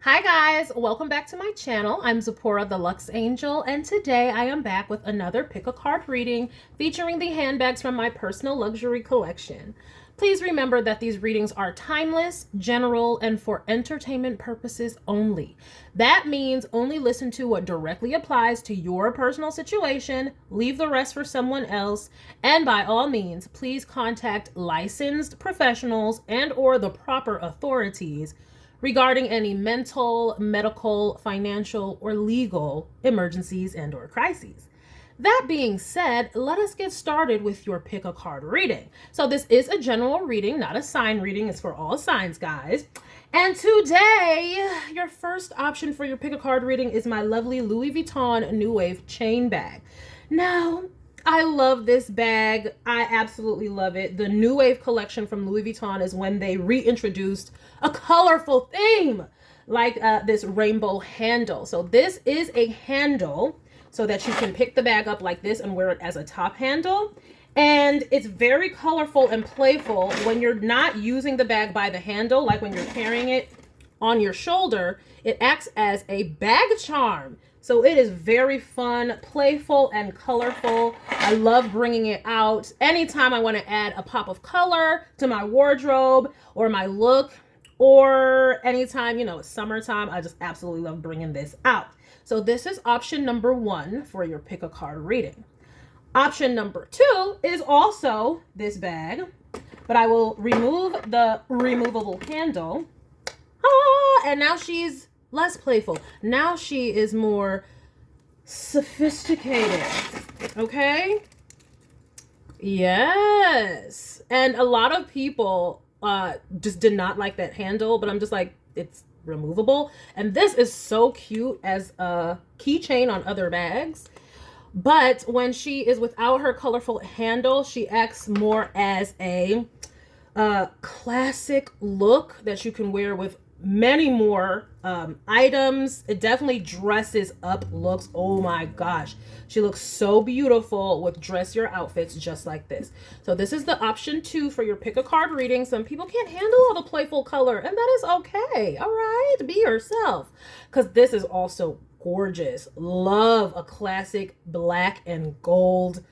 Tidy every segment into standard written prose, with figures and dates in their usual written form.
Hi guys, welcome back to my channel. I'm Zipporah the Luxe Angel, and today I am back with another pick a card reading featuring the handbags from my personal luxury collection. Please remember that these readings are timeless, general, and for entertainment purposes only. That means only listen to what directly applies to your personal situation, leave the rest for someone else, and by all means, please contact licensed professionals and or the proper authorities regarding any mental, medical, financial, or legal emergencies and or crises. That being said, let us get started with your pick a card reading. So this is a general reading, not a sign reading. It's for all signs, guys. And today, your first option for your pick a card reading is my lovely Louis Vuitton New Wave chain bag. Now, I love this bag. I absolutely love it. The New Wave collection from Louis Vuitton is when they reintroduced a colorful theme like this rainbow handle. So this is a handle so that you can pick the bag up like this and wear it as a top handle. And it's very colorful and playful when you're not using the bag by the handle, like when you're carrying it on your shoulder. It acts as a bag charm. So it is very fun, playful, and colorful. I love bringing it out anytime I want to add a pop of color to my wardrobe or my look, or anytime, it's summertime. I just absolutely love bringing this out. So this is option number 1 for your pick a card reading. Option number 2 is also this bag, but I will remove the removable handle. And now she's less playful. Now she is more sophisticated. Okay? Yes. And a lot of people just did not like that handle, but I'm just like, it's removable. And this is so cute as a keychain on other bags. But when she is without her colorful handle, she acts more as a classic look that you can wear with many more items. It definitely dresses up looks. Oh my gosh, she looks so beautiful with dress your outfits just like this. So this is the option 2 for your pick a card reading. Some people can't handle all the playful color, and that is okay. All right, be yourself, because this is also gorgeous. Love a classic black and gold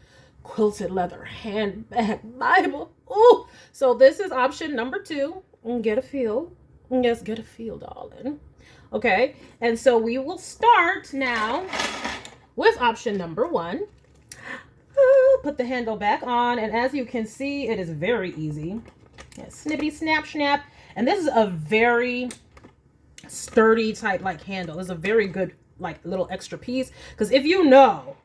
quilted leather handbag Bible. Oh, so this is option number 2. Get a feel. Yes, get a feel, darling. Okay, and so we will start now with option number 1. Put the handle back on, and as you can see, it is very easy. Yeah, snippity snap snap. And this is a very sturdy type like handle. It's a very good like little extra piece, because if you know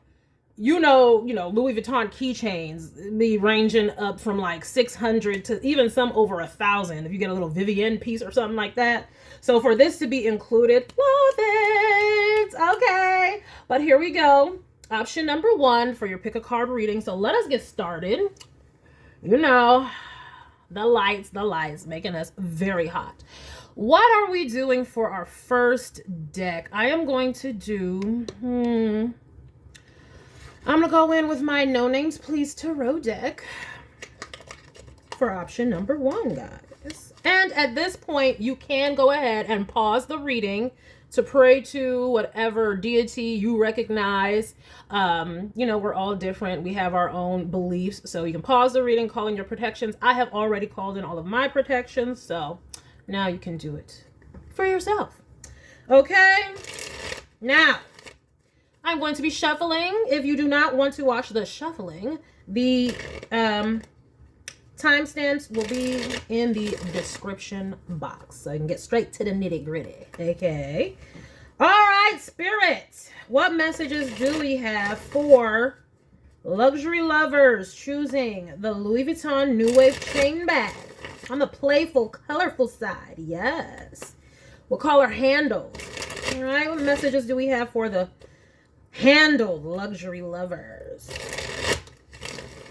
Louis Vuitton keychains be ranging up from like 600 to even some over 1,000 if you get a little Vivienne piece or something like that. So for this to be included, love it. Okay, but here we go. Option number 1 for your pick a card reading. So let us get started. The lights making us very hot. What are we doing for our first deck? I am going to do I'm going to go in with my No Names Please Tarot deck for option number 1, guys. And at this point, you can go ahead and pause the reading to pray to whatever deity you recognize. We're all different. We have our own beliefs. So you can pause the reading, call in your protections. I have already called in all of my protections. So now you can do it for yourself. Okay? Now, I'm going to be shuffling. If you do not want to watch the shuffling, the timestamps will be in the description box, so you can get straight to the nitty gritty. Okay. All right, Spirit. What messages do we have for luxury lovers choosing the Louis Vuitton New Wave chain bag on the playful, colorful side? Yes. We'll call her handles. All right. What messages do we have for the handled luxury lovers?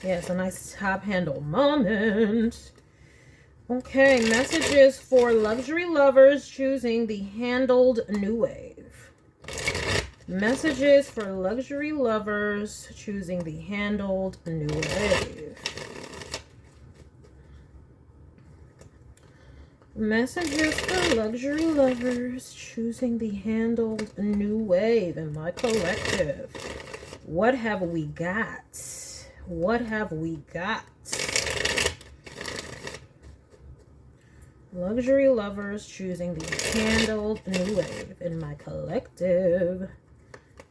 Yes, a nice top handle moment. Okay, messages for luxury lovers choosing the handled New Wave. Messages for luxury lovers choosing the handled New Wave. Messages for luxury lovers choosing the handled new wave in my collective. What have we got? What have we got? Luxury lovers choosing the handled new wave in my collective.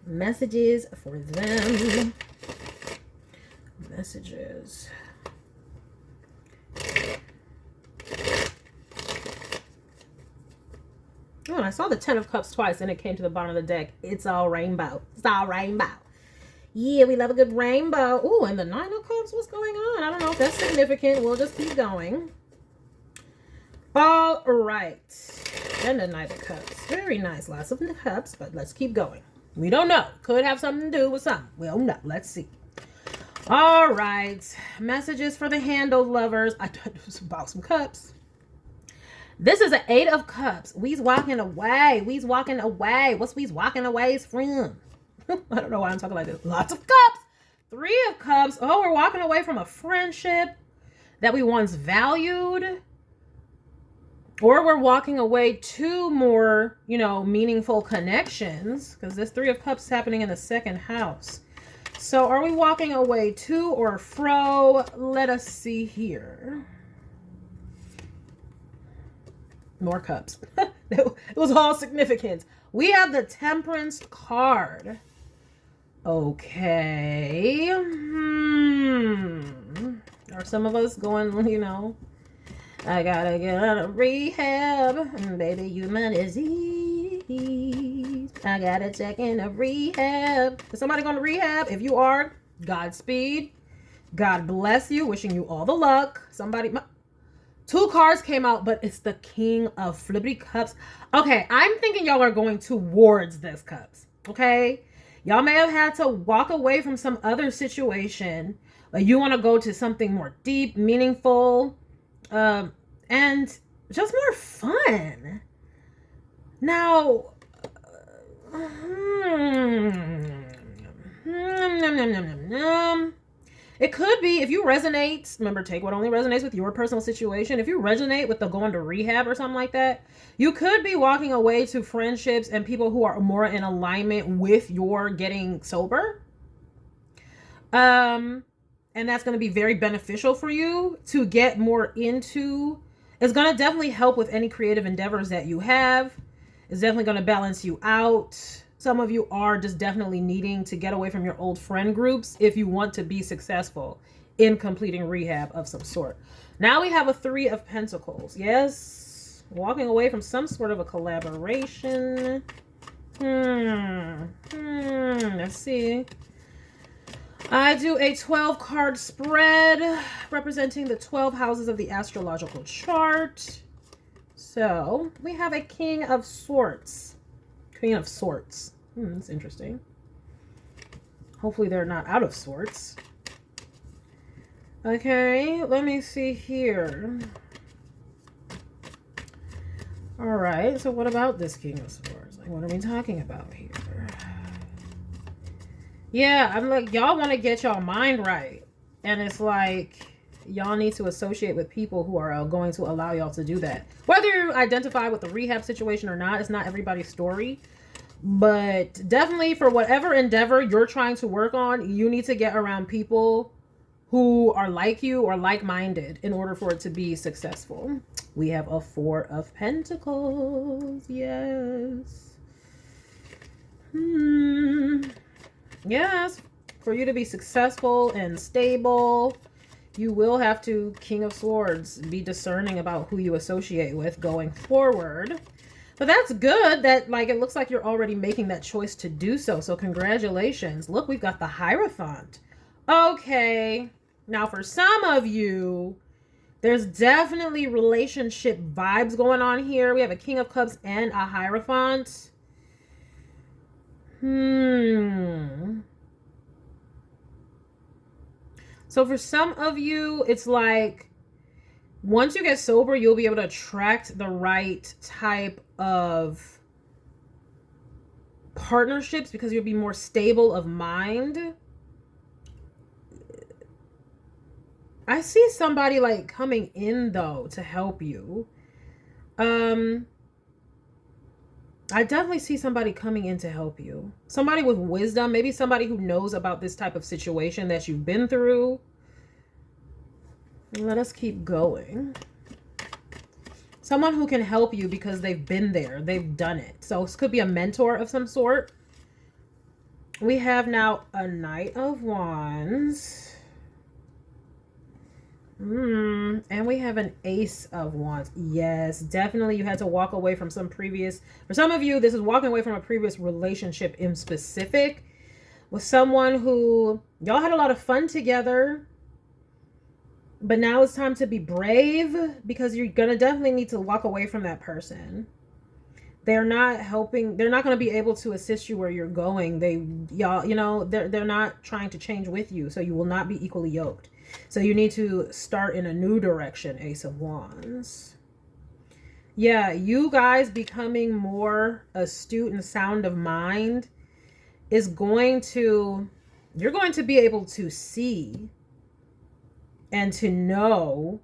Messages for them. Messages. Oh, and I saw the 10 of Cups twice and it came to the bottom of the deck. It's all rainbow. It's all rainbow. Yeah, we love a good rainbow. Ooh, and the 9 of Cups, what's going on? I don't know if that's significant. We'll just keep going. All right. And the 9 of Cups. Very nice. Lots of cups, but let's keep going. We don't know. Could have something to do with something. We don't know. Let's see. All right. Messages for the handled lovers. I bought some cups. This is an 8 of Cups. We's walking away. We's walking away. What's we's walking away from? I don't know why I'm talking like this. Lots of cups. 3 of Cups. Oh, we're walking away from a friendship that we once valued. Or we're walking away to more, you know, meaningful connections. Because this 3 of Cups is happening in the 2nd house. So are we walking away to or fro? Let us see here. More cups. It was all significant. We have the Temperance card. Okay. Are some of us going, you know, I gotta get out of rehab. Baby, you my disease. I gotta check in a rehab. Is somebody going to rehab? If you are, Godspeed. God bless you. Wishing you all the luck. Somebody... 2 cards came out, but it's the King of Flippity Cups. Okay, I'm thinking y'all are going towards this cups, okay? Y'all may have had to walk away from some other situation, but you want to go to something more deep, meaningful, and just more fun. Now, it could be, if you resonate, remember, take what only resonates with your personal situation. If you resonate with the going to rehab or something like that, you could be walking away to friendships and people who are more in alignment with your getting sober. And that's going to be very beneficial for you to get more into. It's going to definitely help with any creative endeavors that you have. It's definitely going to balance you out. Some of you are just definitely needing to get away from your old friend groups if you want to be successful in completing rehab of some sort. Now we have a 3 of Pentacles. Yes. Walking away from some sort of a collaboration. Let's see. I do a 12 card spread representing the 12 houses of the astrological chart. So we have a King of Swords. Queen of Swords. That's interesting. Hopefully they're not out of sorts. Okay, let me see here. All right, so what about this King of Swords? Like, what are we talking about here? Yeah, I'm like, y'all want to get y'all mind right. And it's like, y'all need to associate with people who are going to allow y'all to do that. Whether you identify with the rehab situation or not, it's not everybody's story. But definitely for whatever endeavor you're trying to work on, you need to get around people who are like you or like-minded in order for it to be successful. We have a 4 of Pentacles. Yes. Yes. For you to be successful and stable, you will have to, King of Swords, be discerning about who you associate with going forward. But that's good that, like, it looks like you're already making that choice to do so. So congratulations. Look, we've got the Hierophant. Okay. Now, for some of you, there's definitely relationship vibes going on here. We have a King of Cups and a Hierophant. So for some of you, it's like, once you get sober, you'll be able to attract the right type of partnerships because you'll be more stable of mind. I see somebody like coming in though to help you. I definitely see somebody coming in to help you. Somebody with wisdom, maybe somebody who knows about this type of situation that you've been through. Let us keep going. Someone who can help you because they've been there. They've done it. So this could be a mentor of some sort. We have now a Knight of Wands. And we have an Ace of Wands. Yes, definitely you had to walk away from some previous, for some of you, this is walking away from a previous relationship in specific with someone who y'all had a lot of fun together. But now it's time to be brave because you're going to definitely need to walk away from that person. They're not helping. They're not going to be able to assist you where you're going. They're not trying to change with you. So you will not be equally yoked. So you need to start in a new direction, Ace of Wands. Yeah, you guys becoming more astute and sound of mind is going to, you're going to be able to see and to know,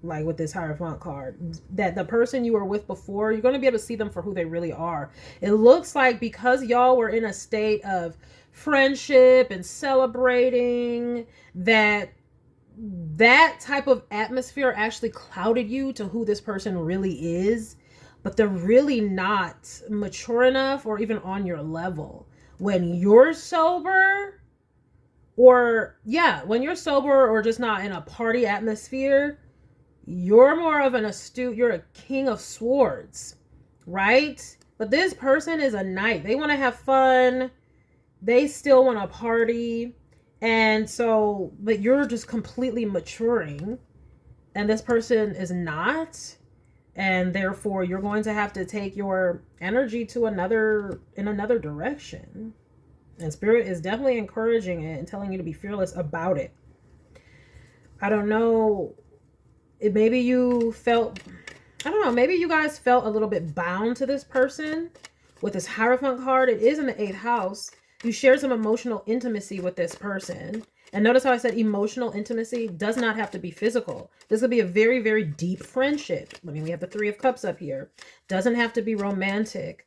like with this Hierophant card, that the person you were with before, you're going to be able to see them for who they really are. It looks like because y'all were in a state of friendship and celebrating, that type of atmosphere actually clouded you to who this person really is, but they're really not mature enough or even on your level. When you're sober, when you're sober or just not in a party atmosphere, you're more of an astute, you're a king of swords, right? But this person is a knight. They want to have fun. They still want to party. And so, but you're just completely maturing and this person is not. And therefore you're going to have to take your energy to another direction. And Spirit is definitely encouraging it and telling you to be fearless about it. I don't know. Maybe you felt, I don't know, maybe you guys felt a little bit bound to this person with this Hierophant card. It is in the 8th house. You shared some emotional intimacy with this person. And notice how I said emotional intimacy does not have to be physical. This could be a very, very deep friendship. I mean, we have the 3 of Cups up here. Doesn't have to be romantic.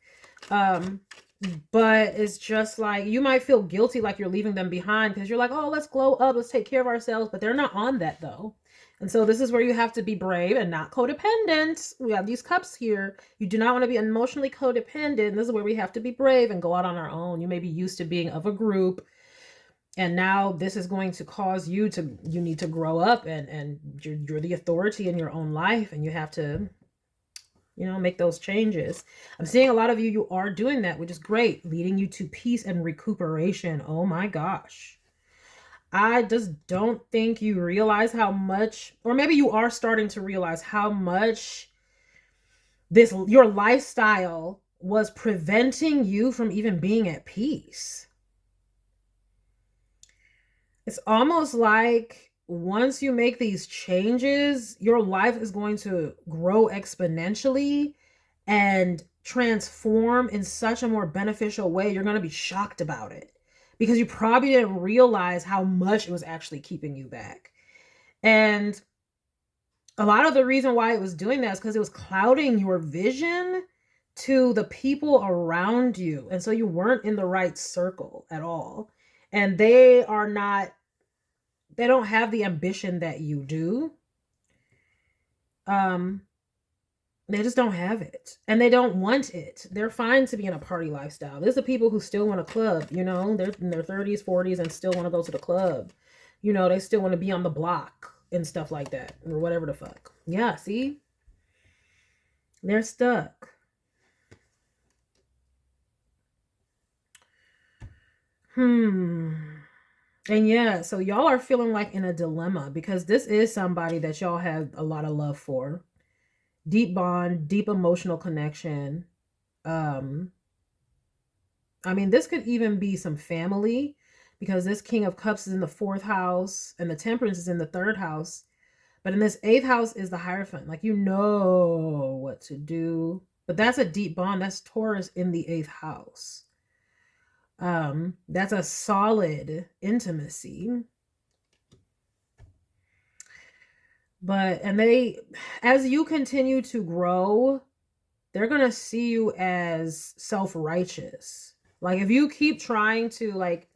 But it's just like, you might feel guilty like you're leaving them behind because you're like, oh, let's glow up. Let's take care of ourselves. But they're not on that though. And so this is where you have to be brave and not codependent. We have these cups here. You do not want to be emotionally codependent. This is where we have to be brave and go out on our own. You may be used to being of a group. And now this is going to cause you need to grow up and you're the authority in your own life. And you have to, make those changes. I'm seeing a lot of you are doing that, which is great, leading you to peace and recuperation. Oh my gosh. I just don't think you realize how much, or maybe you are starting to realize how much your lifestyle was preventing you from even being at peace. It's almost like once you make these changes, your life is going to grow exponentially and transform in such a more beneficial way. You're going to be shocked about it because you probably didn't realize how much it was actually keeping you back. And a lot of the reason why it was doing that is because it was clouding your vision to the people around you. And so you weren't in the right circle at all. And they don't have the ambition that you do. They just don't have it. And they don't want it. They're fine to be in a party lifestyle. There's the people who still want a club, they're in their 30s, 40s and still want to go to the club. They still want to be on the block and stuff like that or whatever the fuck. Yeah, see? They're stuck. And yeah, so y'all are feeling like in a dilemma because this is somebody that y'all have a lot of love for. Deep bond, deep emotional connection. I mean, this could even be some family because this King of Cups is in the 4th house and the Temperance is in the 3rd house. But in this 8th house is the Hierophant. Like, you know what to do. But that's a deep bond. That's Taurus in the 8th house. That's a solid intimacy. But, and they, as you continue to grow, they're going to see you as self-righteous. Like if you keep trying to, like,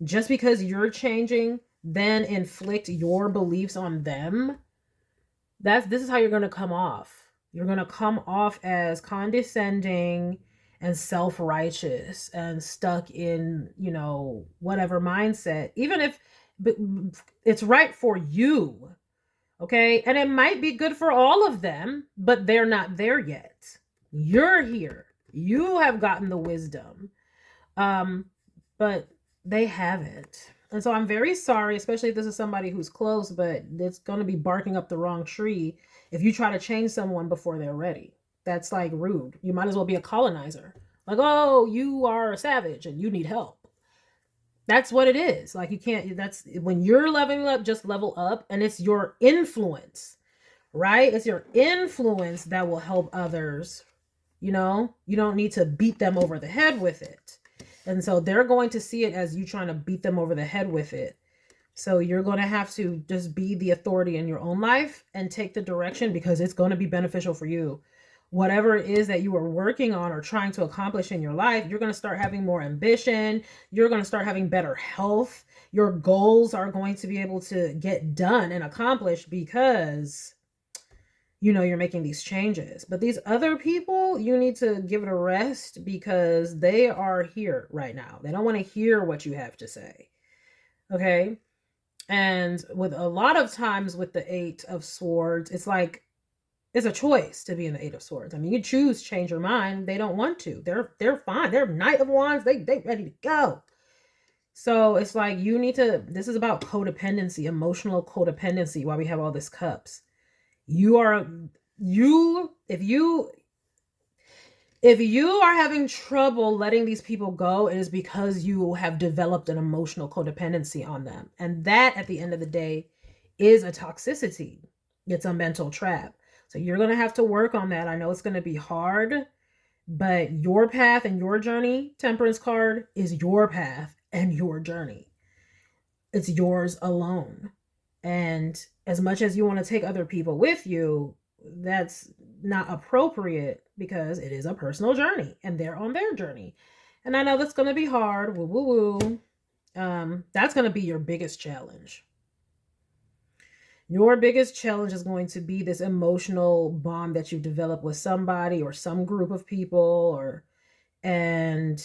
just because you're changing, then inflict your beliefs on them, this is how you're going to come off. You're going to come off as condescending and self-righteous and stuck in, you know, whatever mindset, even if it's right for you. Okay. And it might be good for all of them, but they're not there yet. You're here. You have gotten the wisdom. But they haven't. And so I'm very sorry, especially if this is somebody who's close, but it's going to be barking up the wrong tree if you try to change someone before they're ready. That's like rude. You might as well be a colonizer. Like, oh, you are a savage and you need help. That's what it is. Like, you can't, that's when you're leveling up, just level up. And it's your influence, right? It's your influence that will help others. You know, you don't need to beat them over the head with it. And so they're going to see it as you trying to beat them over the head with it. So you're going to have to just be the authority in your own life and take the direction, because it's going to be beneficial for you. Whatever it is that you are working on or trying to accomplish in your life, you're going to start having more ambition. You're going to start having better health. Your goals are going to be able to get done and accomplished because, you know, you're making these changes. But these other people, you need to give it a rest, because they are here right now. They don't want to hear what you have to say. Okay. And with a lot of times with the Eight of Swords, it's like, it's a choice to be in the Eight of Swords. I mean, you choose to change your mind. They don't want to. They're fine. They're Knight of Wands. They ready to go. So it's like, you need to, this is about codependency, emotional codependency, while we have all this cups. If you are having trouble letting these people go, it is because you have developed an emotional codependency on them. And that, at the end of the day, is a toxicity. It's a mental trap. So you're going to have to work on that. I know it's going to be hard, but your path and your journey, Temperance card, is your path and your journey. It's yours alone. And as much as you want to take other people with you, that's not appropriate, because it is a personal journey and they're on their journey. And I know that's going to be hard. Woo, woo, woo. That's going to be your biggest challenge. Your biggest challenge is going to be this emotional bond that you develop with somebody or some group of people, and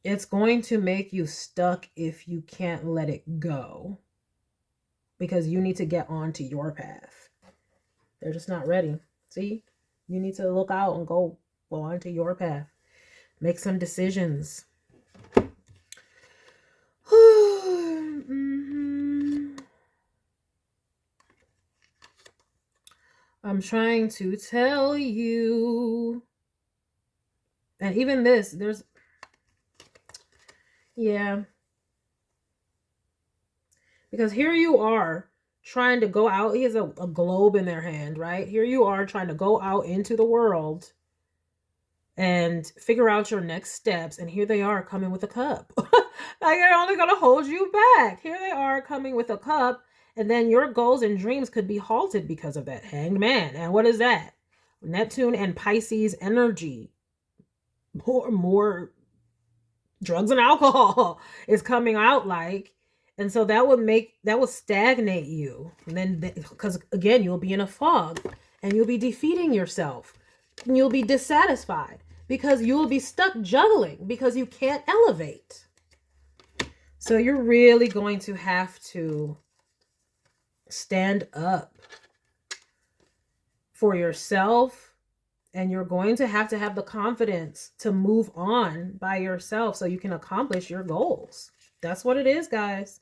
it's going to make you stuck if you can't let it go, because you need to get onto your path. They're just not ready. See, you need to look out and go onto your path. Make some decisions. I'm trying to tell you. And even this, yeah. Because here you are trying to go out. He has a globe in their hand, right? Here you are trying to go out into the world and figure out your next steps. And here they are coming with a cup. Like, they're only going to hold you back. Here they are coming with a cup. And then your goals and dreams could be halted because of that. Hanged Man. And what is that? Neptune and Pisces energy. More drugs and alcohol is coming out, like. And so that would stagnate you. And then, because again, you'll be in a fog and you'll be defeating yourself. And you'll be dissatisfied because you'll be stuck juggling because you can't elevate. So you're really going to have to stand up for yourself, and you're going to have the confidence to move on by yourself so you can accomplish your goals. That's what it is, guys.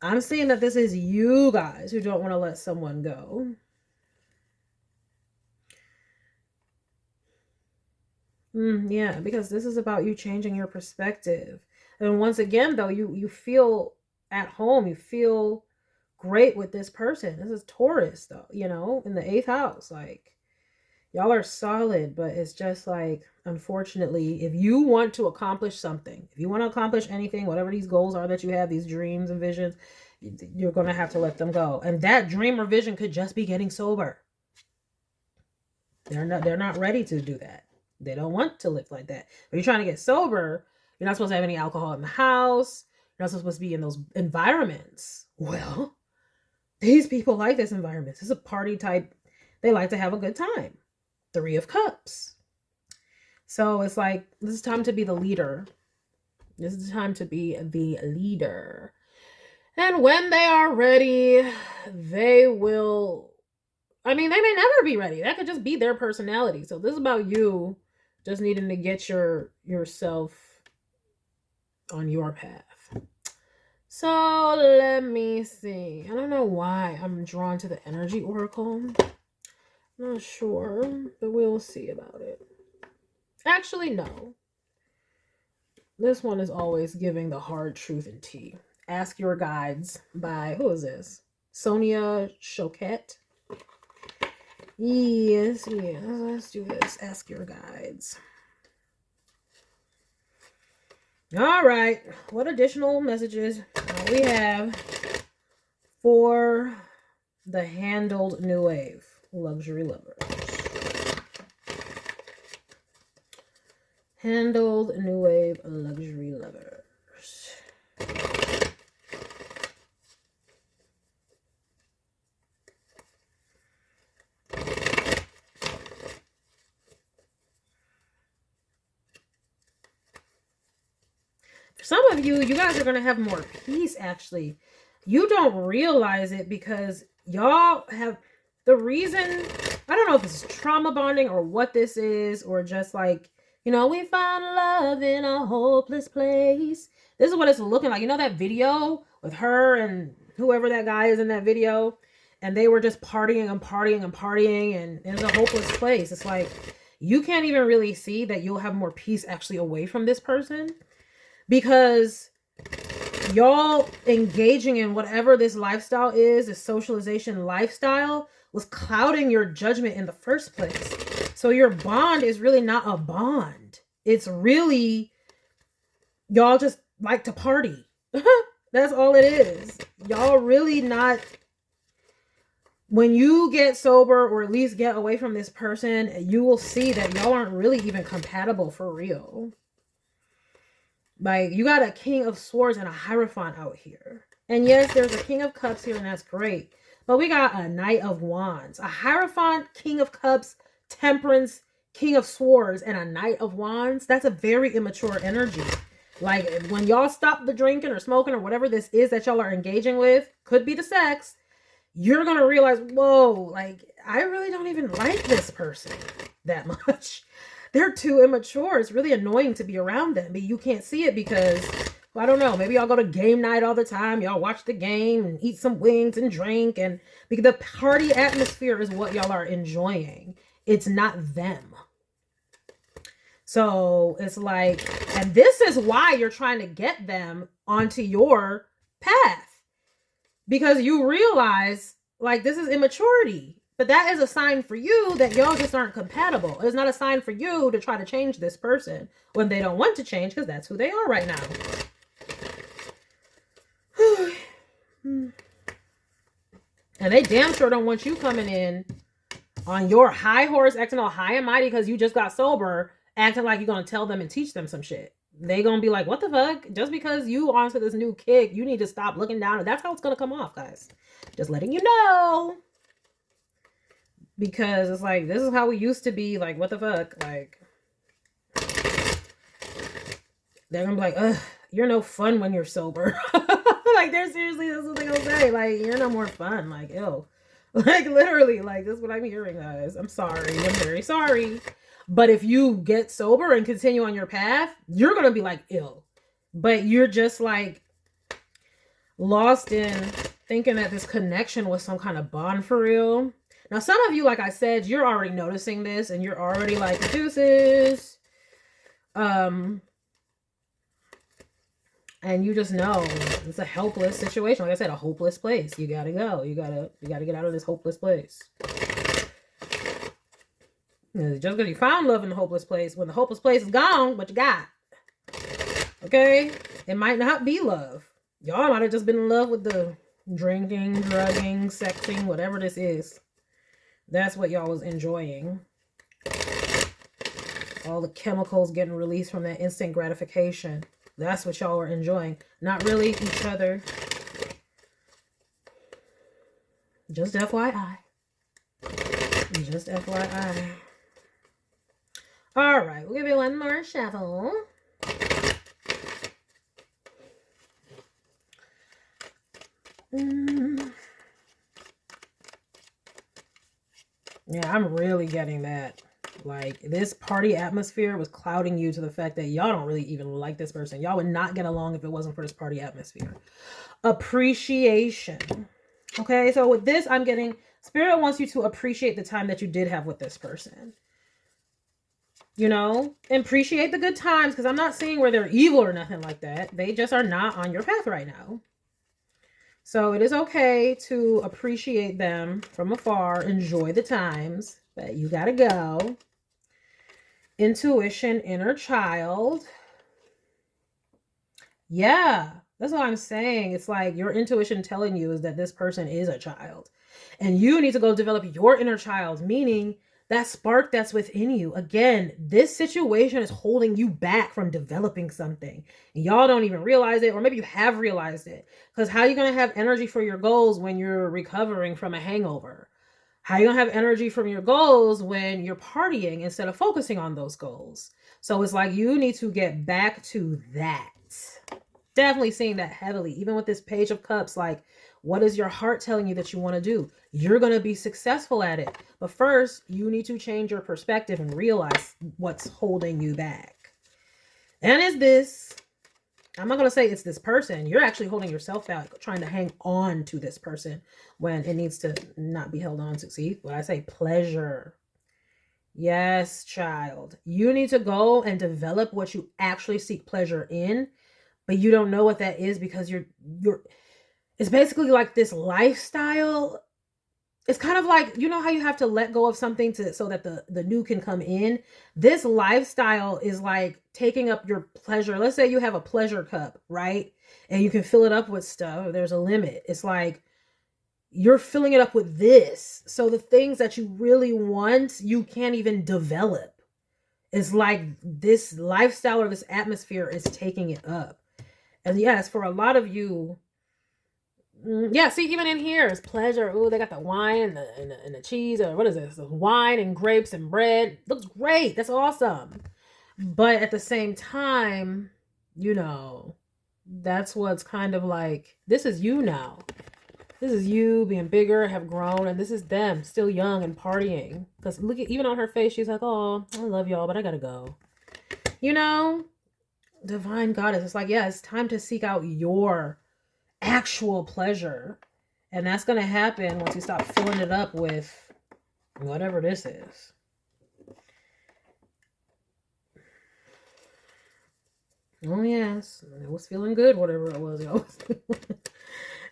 I'm seeing that this is you guys who don't want to let someone go. Yeah, because this is about you changing your perspective. And once again, though, you feel at home. You feel great with this person. This is Taurus, though, you know, in the 8th house. Like, y'all are solid, but it's just like, unfortunately, if you want to accomplish something, if you want to accomplish anything, whatever these goals are that you have, these dreams and visions, you're going to have to let them go. And that dream or vision could just be getting sober. They're not ready to do that. They don't want to live like that. If you're trying to get sober, you're not supposed to have any alcohol in the house. You're not supposed to be in those environments. Well, these people like this environment. It's a party type. They like to have a good time. 3 of Cups. So it's like, this is time to be the leader. This is the time to be the leader. And when they are ready, they will, I mean, they may never be ready. That could just be their personality. So this is about you just needing to get yourself on your path. So let me see. I don't know why I'm drawn to the energy oracle. Not sure, but we'll see about it. Actually, no. This one is always giving the hard truth and tea. Ask Your Guides by, who is this? Sonia Choquette. Yes, let's do this. Ask Your Guides. All right. What additional messages we have for the handled new wave luxury lovers? Handled new wave luxury lovers. For some of you, you guys are going to have more peace, actually. You don't realize it because y'all have the reason, I don't know if this is trauma bonding or what this is, or just like, you know, we found love in a hopeless place. This is what it's looking like. You know that video with her and whoever that guy is in that video? And they were just partying and partying and partying, and it was a hopeless place. It's like, you can't even really see that you'll have more peace actually away from this person, because y'all engaging in whatever this lifestyle is, this socialization lifestyle, was clouding your judgment in the first place. So your bond is really not a bond. It's really, y'all just like to party. That's all it is. Y'all really not, when you get sober or at least get away from this person, you will see that y'all aren't really even compatible for real. Like, you got a King of Swords and a Hierophant out here. And yes, there's a King of Cups here, and that's great. But we got a Knight of Wands. A Hierophant, King of Cups, Temperance, King of Swords, and a Knight of Wands. That's a very immature energy. Like, when y'all stop the drinking or smoking or whatever this is that y'all are engaging with, could be the sex, you're going to realize, whoa, like, I really don't even like this person that much. They're too immature. It's really annoying to be around them, but you can't see it because, well, I don't know, maybe y'all go to game night all the time. Y'all watch the game and eat some wings and drink, and because the party atmosphere is what y'all are enjoying. It's not them. So it's like, and this is why you're trying to get them onto your path, because you realize, like, this is immaturity. But that is a sign for you that y'all just aren't compatible. It's not a sign for you to try to change this person when they don't want to change, because that's who they are right now. And they damn sure don't want you coming in on your high horse, acting all high and mighty because you just got sober, acting like you're going to tell them and teach them some shit. They going to be like, what the fuck? Just because you onto this new kick, you need to stop looking down. And that's how it's going to come off, guys. Just letting you know. Because it's like, this is how we used to be. Like, what the fuck? Like, they're gonna be like, ugh, you're no fun when you're sober. Like, they're seriously, that's what they're gonna say. Like, you're no more fun. Like, ew. Like, literally, like, this is what I'm hearing, guys. I'm sorry. I'm very sorry. But if you get sober and continue on your path, you're gonna be like, ew. But you're just, like, lost in thinking that this connection was some kind of bond for real. Now, some of you, like I said, you're already noticing this and you're already like, deuces. And you just know it's a helpless situation. Like I said, a hopeless place. You gotta go. You gotta get out of this hopeless place. Just because you found love in the hopeless place, when the hopeless place is gone, what you got? Okay? It might not be love. Y'all might have just been in love with the Drinking, drugging, sexing, whatever this is. That's what y'all was enjoying. All the chemicals getting released from that instant gratification. That's what y'all were enjoying. Not really each other. Just FYI. Just FYI. All right, we'll give you one more shuffle. Yeah, I'm really getting that. Like, this party atmosphere was clouding you to the fact that y'all don't really even like this person. Y'all would not get along if it wasn't for this party atmosphere. Appreciation. Okay, so with this, I'm getting, Spirit wants you to appreciate the time that you did have with this person. You know, appreciate the good times, because I'm not seeing where they're evil or nothing like that. They just are not on your path right now. So it is okay to appreciate them from afar, enjoy the times, but you gotta go. Intuition, inner child. Yeah, that's what I'm saying. It's like your intuition telling you is that this person is a child. And you need to go develop your inner child, meaning that spark that's within you. Again, this situation is holding you back from developing something. And y'all don't even realize it, or maybe you have realized it. Because how are you going to have energy for your goals when you're recovering from a hangover? How are you going to have energy from your goals when you're partying instead of focusing on those goals? So it's like you need to get back to that. Definitely seeing that heavily. Even with this Page of Cups, like, what is your heart telling you that you want to do? You're going to be successful at it. But first, you need to change your perspective and realize what's holding you back. And it's this. I'm not going to say it's this person. You're actually holding yourself back, trying to hang on to this person when it needs to not be held on to. See what I say? Pleasure. Yes, child. You need to go and develop what you actually seek pleasure in, but you don't know what that is because you're it's basically like this lifestyle. It's kind of like, you know how you have to let go of something so that the new can come in? This lifestyle is like taking up your pleasure. Let's say you have a pleasure cup, right? And you can fill it up with stuff. There's a limit. It's like you're filling it up with this. So the things that you really want, you can't even develop. It's like this lifestyle or this atmosphere is taking it up. And yes, for a lot of you, yeah, see, even in here is pleasure. Ooh, they got the wine and the cheese, or what is this? The wine and grapes and bread. Looks great. That's awesome. But at the same time, you know, that's what's kind of like, this is you now. This is you being bigger, have grown, and this is them still young and partying. Because look at, even on her face, she's like, oh, I love y'all, but I gotta go. You know, divine goddess. It's like, yeah, it's time to seek out your actual pleasure. And that's going to happen once you stop filling it up with whatever this is. Oh, yes. It was feeling good, whatever it was.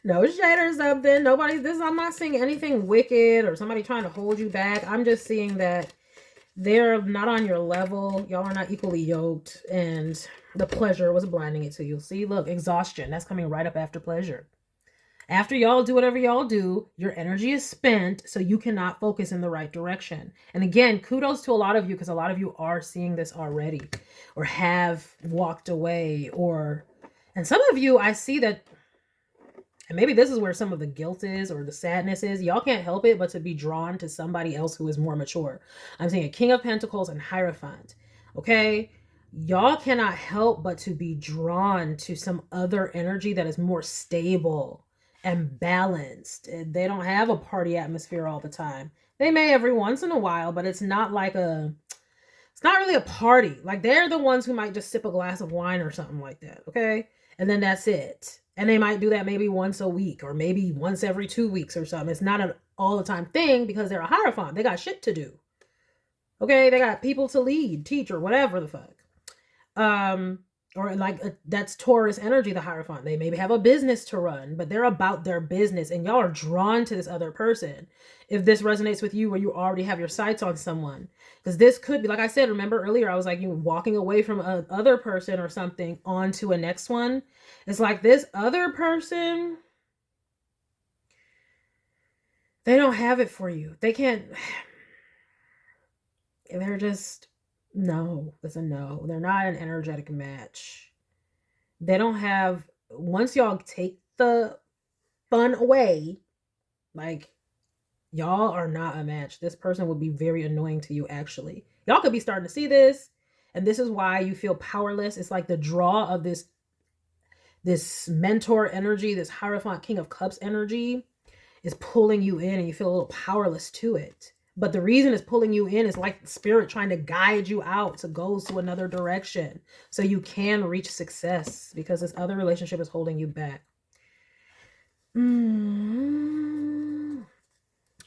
No shade or something. I'm not seeing anything wicked or somebody trying to hold you back. I'm just seeing that they're not on your level. Y'all are not equally yoked. And the pleasure was blinding it to you. See, look, exhaustion. That's coming right up after pleasure. After y'all do whatever y'all do, your energy is spent, so you cannot focus in the right direction. And again, kudos to a lot of you, because a lot of you are seeing this already or have walked away, and some of you, I see that, and maybe this is where some of the guilt is or the sadness is. Y'all can't help it but to be drawn to somebody else who is more mature. I'm seeing a King of Pentacles and Hierophant. Okay? Y'all cannot help but to be drawn to some other energy that is more stable and balanced. They don't have a party atmosphere all the time. They may every once in a while, but it's not really a party. Like, they're the ones who might just sip a glass of wine or something like that. Okay? And then that's it. And they might do that maybe once a week or maybe once every 2 weeks or something. It's not an all the time thing because they're a Hierophant. They got shit to do. Okay? They got people to lead, teach, or whatever the fuck. Or like that's Taurus energy, the Hierophant. They maybe have a business to run, but they're about their business, and y'all are drawn to this other person. If this resonates with you, where you already have your sights on someone, because this could be, like I said, remember earlier, I was like, you walking away from a other person or something onto a next one. It's like this other person, They don't have it for you. They can't. They're just, no. It's a no. They're not an energetic match. They don't have, once y'all take the fun away, like, y'all are not a match. This person would be very annoying to you, actually. Y'all could be starting to see this, and this is why you feel powerless. It's like the draw of this mentor energy, this Hierophant King of Cups energy is pulling you in, and you feel a little powerless to it. But the reason it's pulling you in is like the spirit trying to guide you out to go to another direction so you can reach success, because this other relationship is holding you back.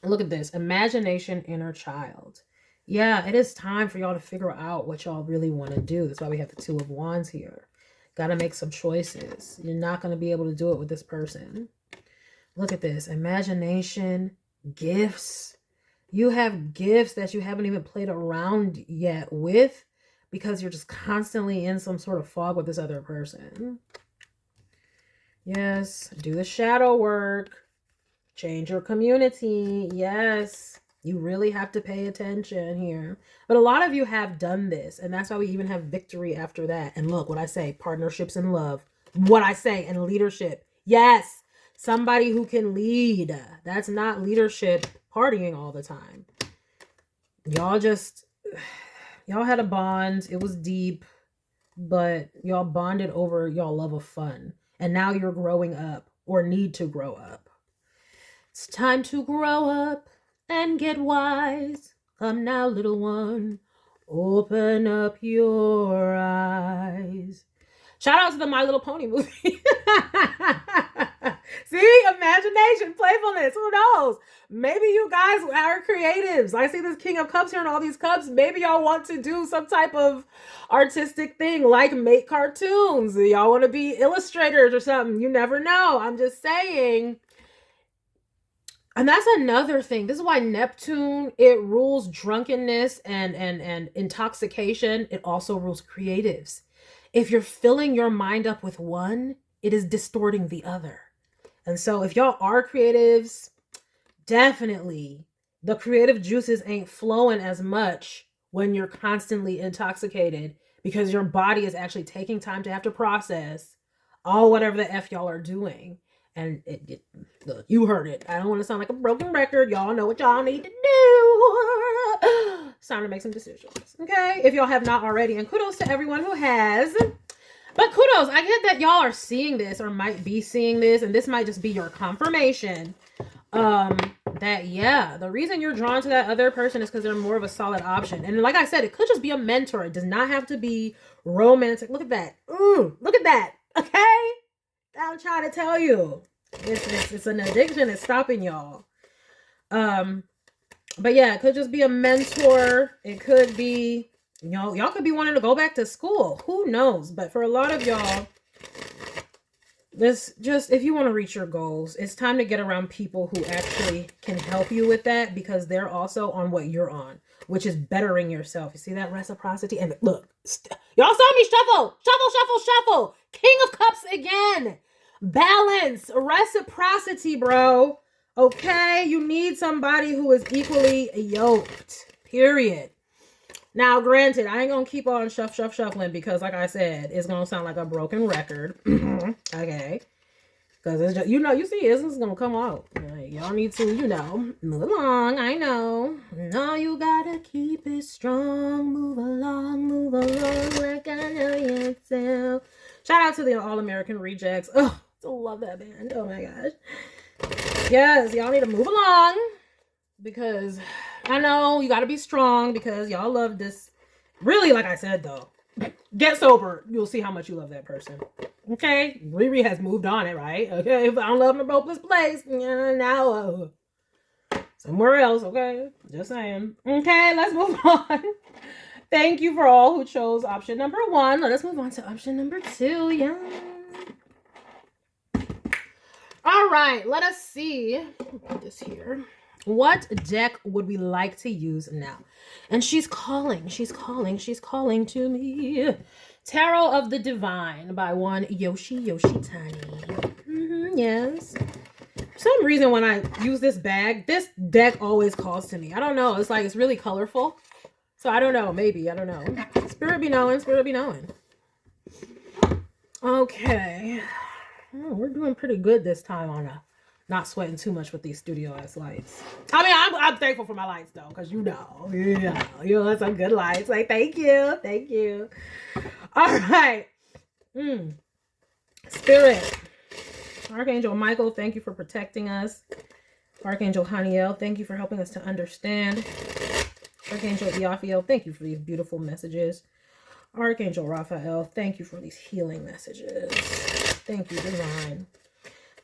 Look at this. Imagination, inner child. Yeah, it is time for y'all to figure out what y'all really want to do. That's why we have the Two of Wands here. Got to make some choices. You're not going to be able to do it with this person. Look at this. Imagination, gifts. You have gifts that you haven't even played around yet with, because you're just constantly in some sort of fog with this other person. Yes. Do the shadow work. Change your community. Yes. You really have to pay attention here. But a lot of you have done this, and that's why we even have victory after that. And look, what I say, partnerships and love. What I say, and leadership. Yes. Somebody who can lead. That's not leadership partying all the time. Y'all had a bond. It was deep, but y'all bonded over y'all love of fun. And now you're growing up, or need to grow up. It's time to grow up and get wise. Come now, little one, open up your eyes. Shout out to the My Little Pony movie. See, imagination, playfulness, who knows? Maybe you guys are creatives. I see this King of Cups here and all these cups. Maybe y'all want to do some type of artistic thing, like make cartoons. Y'all want to be illustrators or something. You never know. I'm just saying. And that's another thing. This is why Neptune, it rules drunkenness and intoxication. It also rules creatives. If you're filling your mind up with one, it is distorting the other. And so if y'all are creatives, definitely the creative juices ain't flowing as much when you're constantly intoxicated, because your body is actually taking time to have to process all whatever the F y'all are doing. And look, you heard it. I don't want to sound like a broken record. Y'all know what y'all need to do. It's time to make some decisions. Okay? If y'all have not already. And kudos to everyone who has. But kudos. I get that y'all are seeing this, or might be seeing this. And this might just be your confirmation. That, yeah, the reason you're drawn to that other person is because they're more of a solid option. And like I said, it could just be a mentor. It does not have to be romantic. Look at that. Look at that. Okay? I'm trying to tell you, it's an addiction. It's stopping y'all. But yeah, it could just be a mentor. It could be, y'all could be wanting to go back to school. Who knows? But for a lot of y'all, if you want to reach your goals, it's time to get around people who actually can help you with that, because they're also on what you're on, which is bettering yourself. You see that reciprocity? And look, y'all saw me shuffle. King of Cups again. Balance, reciprocity, bro. Okay, you need somebody who is equally yoked, period. Now, granted, I ain't gonna keep on shuffling, because like I said, it's gonna sound like a broken record. Okay, because it's just, you see, it's gonna come out. Like, y'all need to, move along. I know. No, you gotta keep it strong. Move along like I know yourself. Shout out to the All-American Rejects. Oh, I love that band. Oh my gosh. Yes, y'all need to move along, because I know you got to be strong, because y'all love this. Really, like I said, though, get sober. You'll see how much you love that person. Okay? Riri has moved on it, right? Okay? If I don't love in a hopeless place, now somewhere else, okay? Just saying. Okay, let's move on. Thank you for all who chose option number 1. Let us move on to option number 2. Yeah. All right, let us see. Put this here. What deck would we like to use now? And she's calling to me. Tarot of the Divine by one Yoshi Tani. Yes. For some reason, when I use this bag, this deck always calls to me. I don't know. It's like, it's really colorful. So I don't know. Maybe. I don't know. Spirit be knowing. Spirit be knowing. Okay. Oh, we're doing pretty good this time on not sweating too much with these studio ass lights. I mean, I'm thankful for my lights though, because you know some good lights. Like, thank you. All right. Spirit. Archangel Michael, thank you for protecting us. Archangel Haniel, thank you for helping us to understand. Archangel Iafiel, thank you for these beautiful messages. Archangel Raphael, thank you for these healing messages. Thank you, Divine.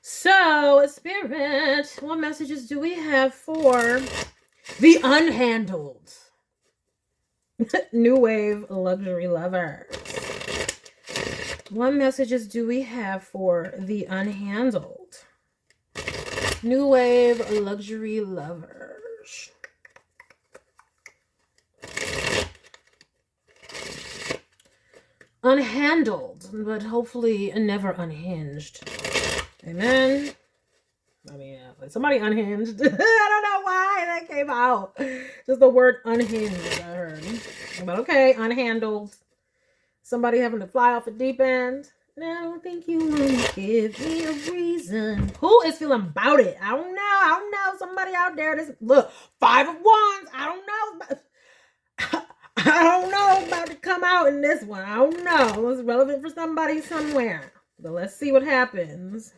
So, Spirit, what messages do we have for the unhandled new wave luxury lovers? What messages do we have for the unhandled new wave luxury lovers? Unhandled, but hopefully never unhinged. Amen. I mean, yeah, somebody unhinged. I don't know why that came out. Just the word unhinged, I heard. But okay, unhandled. Somebody having to fly off a deep end. No, I don't think you want to give me a reason. Who is feeling about it? I don't know. Somebody out there that's, look, 5 of Wands. I don't know about to come out in this one. I don't know. It's relevant for somebody somewhere. But let's see what happens.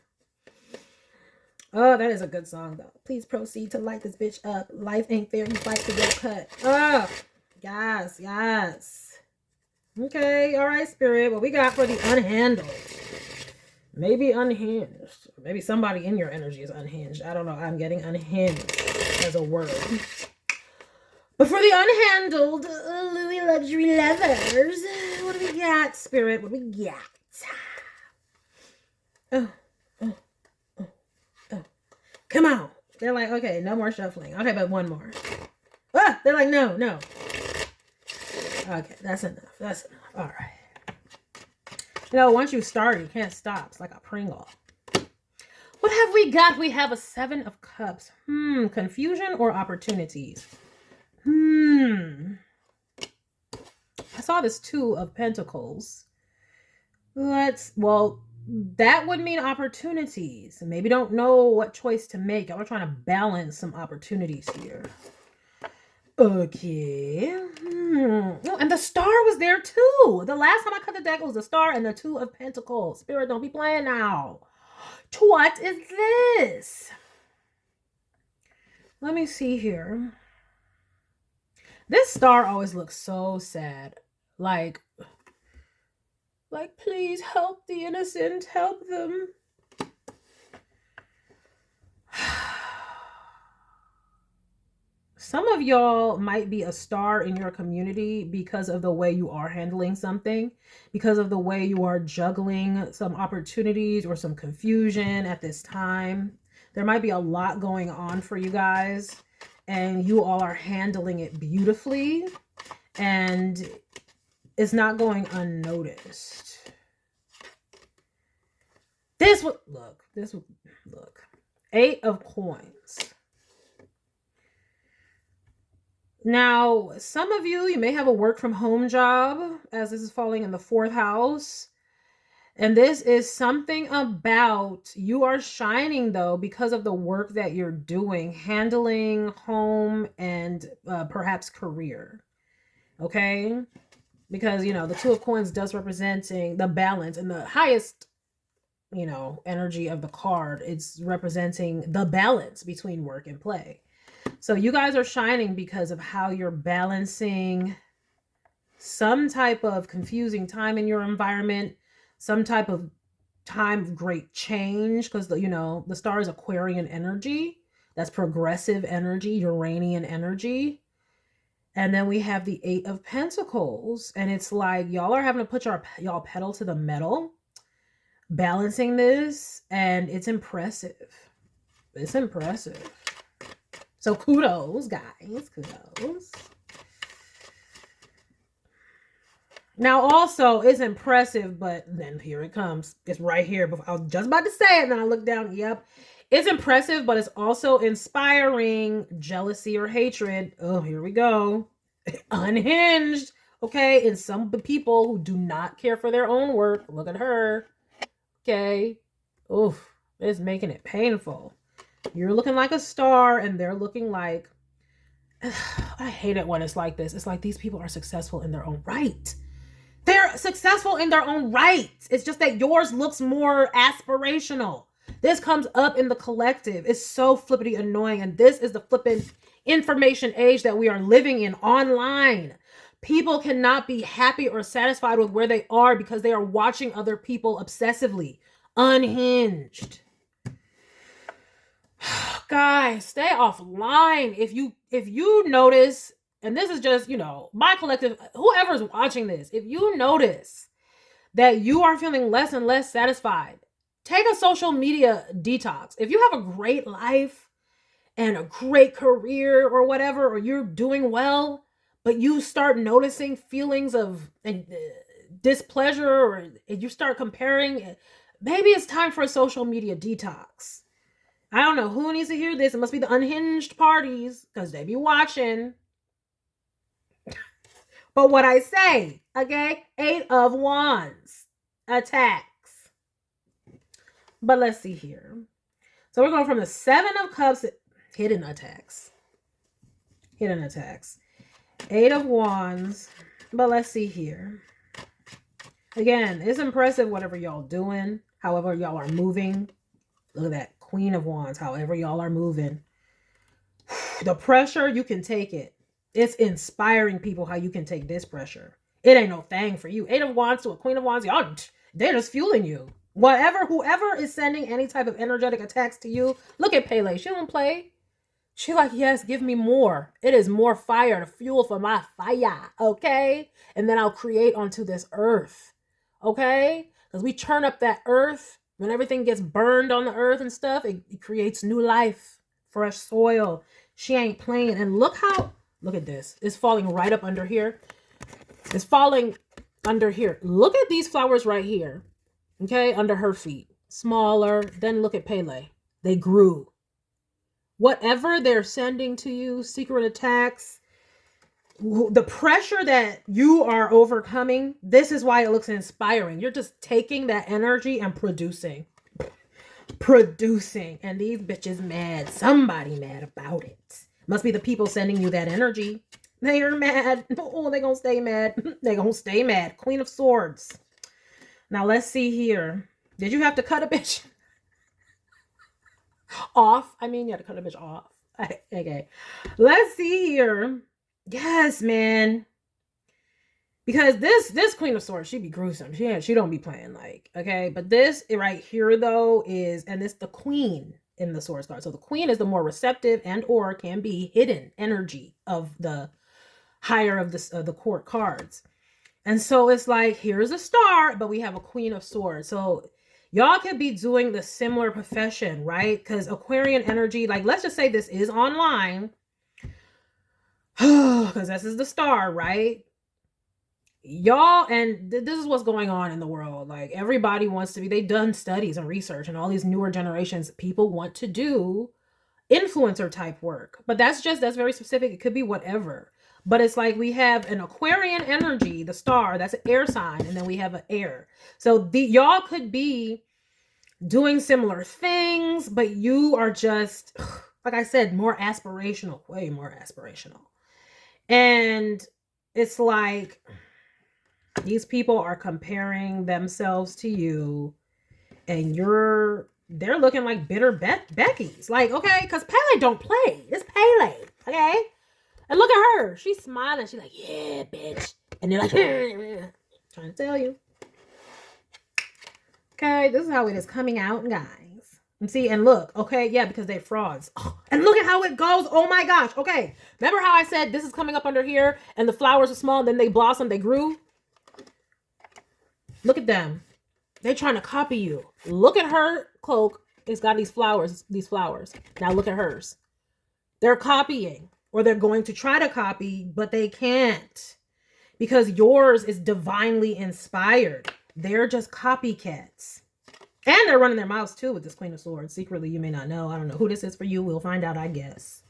Oh, that is a good song, though. Please proceed to light this bitch up. Life ain't fair. You fight to get cut. Oh, yes. Okay, all right, Spirit. What we got for the unhandled? Maybe unhinged. Maybe somebody in your energy is unhinged. I don't know. I'm getting unhinged as a word. But for the unhandled Louis luxury lovers, what do we got, Spirit? What do we got? Oh. Come on. They're like, okay, no more shuffling. Okay, but one more. Ah, they're like, no. Okay, that's enough. All right. You know, once you start, you can't stop. It's like a Pringle. What have we got? We have a 7 of Cups. Confusion or opportunities? I saw this 2 of Pentacles. That would mean opportunities. Maybe don't know what choice to make. Y'all are trying to balance some opportunities here. Okay. Oh, and the Star was there too. The last time I cut the deck, it was the Star and the 2 of Pentacles. Spirit, don't be playing now. What is this? Let me see here. This Star always looks so sad. Like, please help the innocent, help them. Some of y'all might be a star in your community because of the way you are handling something, because of the way you are juggling some opportunities or some confusion at this time. There might be a lot going on for you guys, and you all are handling it beautifully, and it's not going unnoticed. Look. 8 of Coins. Now, some of you may have a work from home job, as this is falling in the 4th house. And this is something about you are shining, though, because of the work that you're doing, handling home and perhaps career. Okay? Because, the 2 of Coins does representing the balance and the highest, energy of the card. It's representing the balance between work and play. So you guys are shining because of how you're balancing some type of confusing time in your environment, some type of time of great change, because the Star is Aquarian energy. That's progressive energy, Uranian energy. And then we have the 8 of Pentacles, and it's like y'all are having to put y'all pedal to the metal, balancing this, and it's impressive. It's impressive. So kudos, guys. Kudos. Now, also, it's impressive, but then here it comes. It's right here. I was just about to say it, and then I look down. Yep. It's impressive, but it's also inspiring. Jealousy or hatred. Oh, here we go. Unhinged. Okay, and some people who do not care for their own work. Look at her. Okay. Oof. It's making it painful. You're looking like a star, and they're looking like... I hate it when it's like this. It's like these people are successful in their own right. They're successful in their own right. It's just that yours looks more aspirational. This comes up in the collective. It's so flippity annoying. And this is the flipping information age that we are living in online. People cannot be happy or satisfied with where they are because they are watching other people obsessively. Unhinged. Guys, stay offline. If you notice, and this is just, my collective, whoever's watching this, if you notice that you are feeling less and less satisfied, take a social media detox. If you have a great life and a great career or whatever, or you're doing well, but you start noticing feelings of displeasure, or you start comparing, maybe it's time for a social media detox. I don't know who needs to hear this. It must be the unhinged parties because they be watching. But what I say, okay? 8 of Wands. Attacks. But let's see here. So we're going from the 7 of Cups. Hidden attacks. Hidden attacks. 8 of Wands. But let's see here. Again, it's impressive whatever y'all doing. However y'all are moving. Look at that. Queen of Wands, however y'all are moving. The pressure, you can take it. It's inspiring people how you can take this pressure. It ain't no thing for you. 8 of Wands to a Queen of Wands, y'all, they're just fueling you. Whoever is sending any type of energetic attacks to you, look at Pele. She don't play. She like, yes, give me more. It is more fire to fuel for my fire, okay? And then I'll create onto this earth, okay? Because we turn up that earth. When everything gets burned on the earth and stuff, it creates new life, fresh soil. She ain't playing. And look at this. It's falling right up under here. It's falling under here. Look at these flowers right here. Okay, under her feet. Smaller. Then look at Pele. They grew. Whatever they're sending to you, secret attacks, the pressure that you are overcoming, this is why it looks inspiring. You're just taking that energy and producing. And these bitches mad. Somebody mad about it. Must be the people sending you that energy. They are mad. Oh, they gonna stay mad. They gonna stay mad. Queen of Swords. Now let's see here. Did you have to cut a bitch off? I mean, you had to cut a bitch off. Okay. Let's see here. Yes, man. Because this Queen of Swords, she be gruesome. She don't be playing like, okay. But this right here though is, and this the Queen in the Swords card. So the Queen is the more receptive and or can be hidden energy of the higher of the court cards. And so it's like, here's a star, but we have a Queen of Swords. So y'all could be doing the similar profession, right? Because Aquarian energy, like let's just say this is online. Because this is the star, right? Y'all, and this is what's going on in the world. Like everybody wants to be, they've done studies and research, and all these newer generations, people want to do influencer type work. But that's very specific. It could be whatever. But it's like we have an Aquarian energy, the star, that's an air sign, and then we have an air. So y'all could be doing similar things, but you are just, like I said, more aspirational, way more aspirational. And it's like these people are comparing themselves to you, and they're looking like bitter Becky's. Like, okay, because Pele don't play. It's Pele, okay? And look at her. She's smiling. She's like, yeah, bitch. And they're like, trying to tell you. Okay, this is how it is coming out, guys. And see, and look, okay, yeah, because they're frauds. Oh, and look at how it goes. Oh my gosh. Okay. Remember how I said this is coming up under here and the flowers are small and then they blossom, they grew? Look at them. They're trying to copy you. Look at her cloak. It's got these flowers. Now look at hers. They're copying, or they're going to try to copy, but they can't because yours is divinely inspired. They're just copycats. And they're running their mouths too with this Queen of Swords. Secretly, you may not know. I don't know who this is for you. We'll find out, I guess.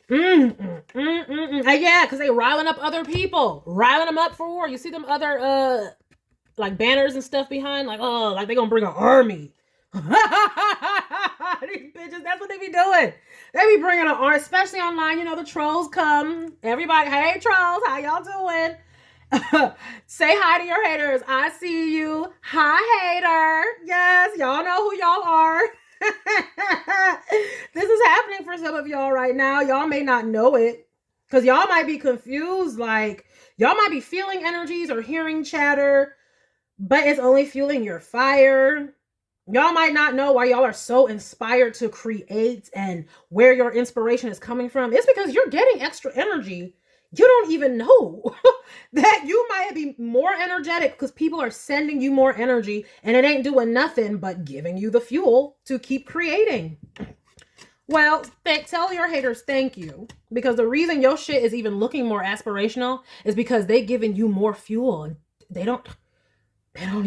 Yeah, because they riling up other people. Riling them up for war. You see them other, like banners and stuff behind? Like, oh, like they gonna bring an army. These bitches, that's what they be doing. They be bringing an army, especially online. You know, the trolls come. Everybody, hey, trolls, how y'all doing? Say hi to your haters. I see you. Hi, hater. Yes, y'all know who y'all are. This is happening for some of y'all right now. Y'all may not know it because y'all might be confused. Like, y'all might be feeling energies or hearing chatter, but it's only fueling your fire. Y'all might not know why y'all are so inspired to create and where your inspiration is coming from. It's because you're getting extra energy. You don't even know that you might be more energetic because people are sending you more energy and it ain't doing nothing but giving you the fuel to keep creating. Well, tell your haters thank you, because the reason your shit is even looking more aspirational is because they giving you more fuel and they don't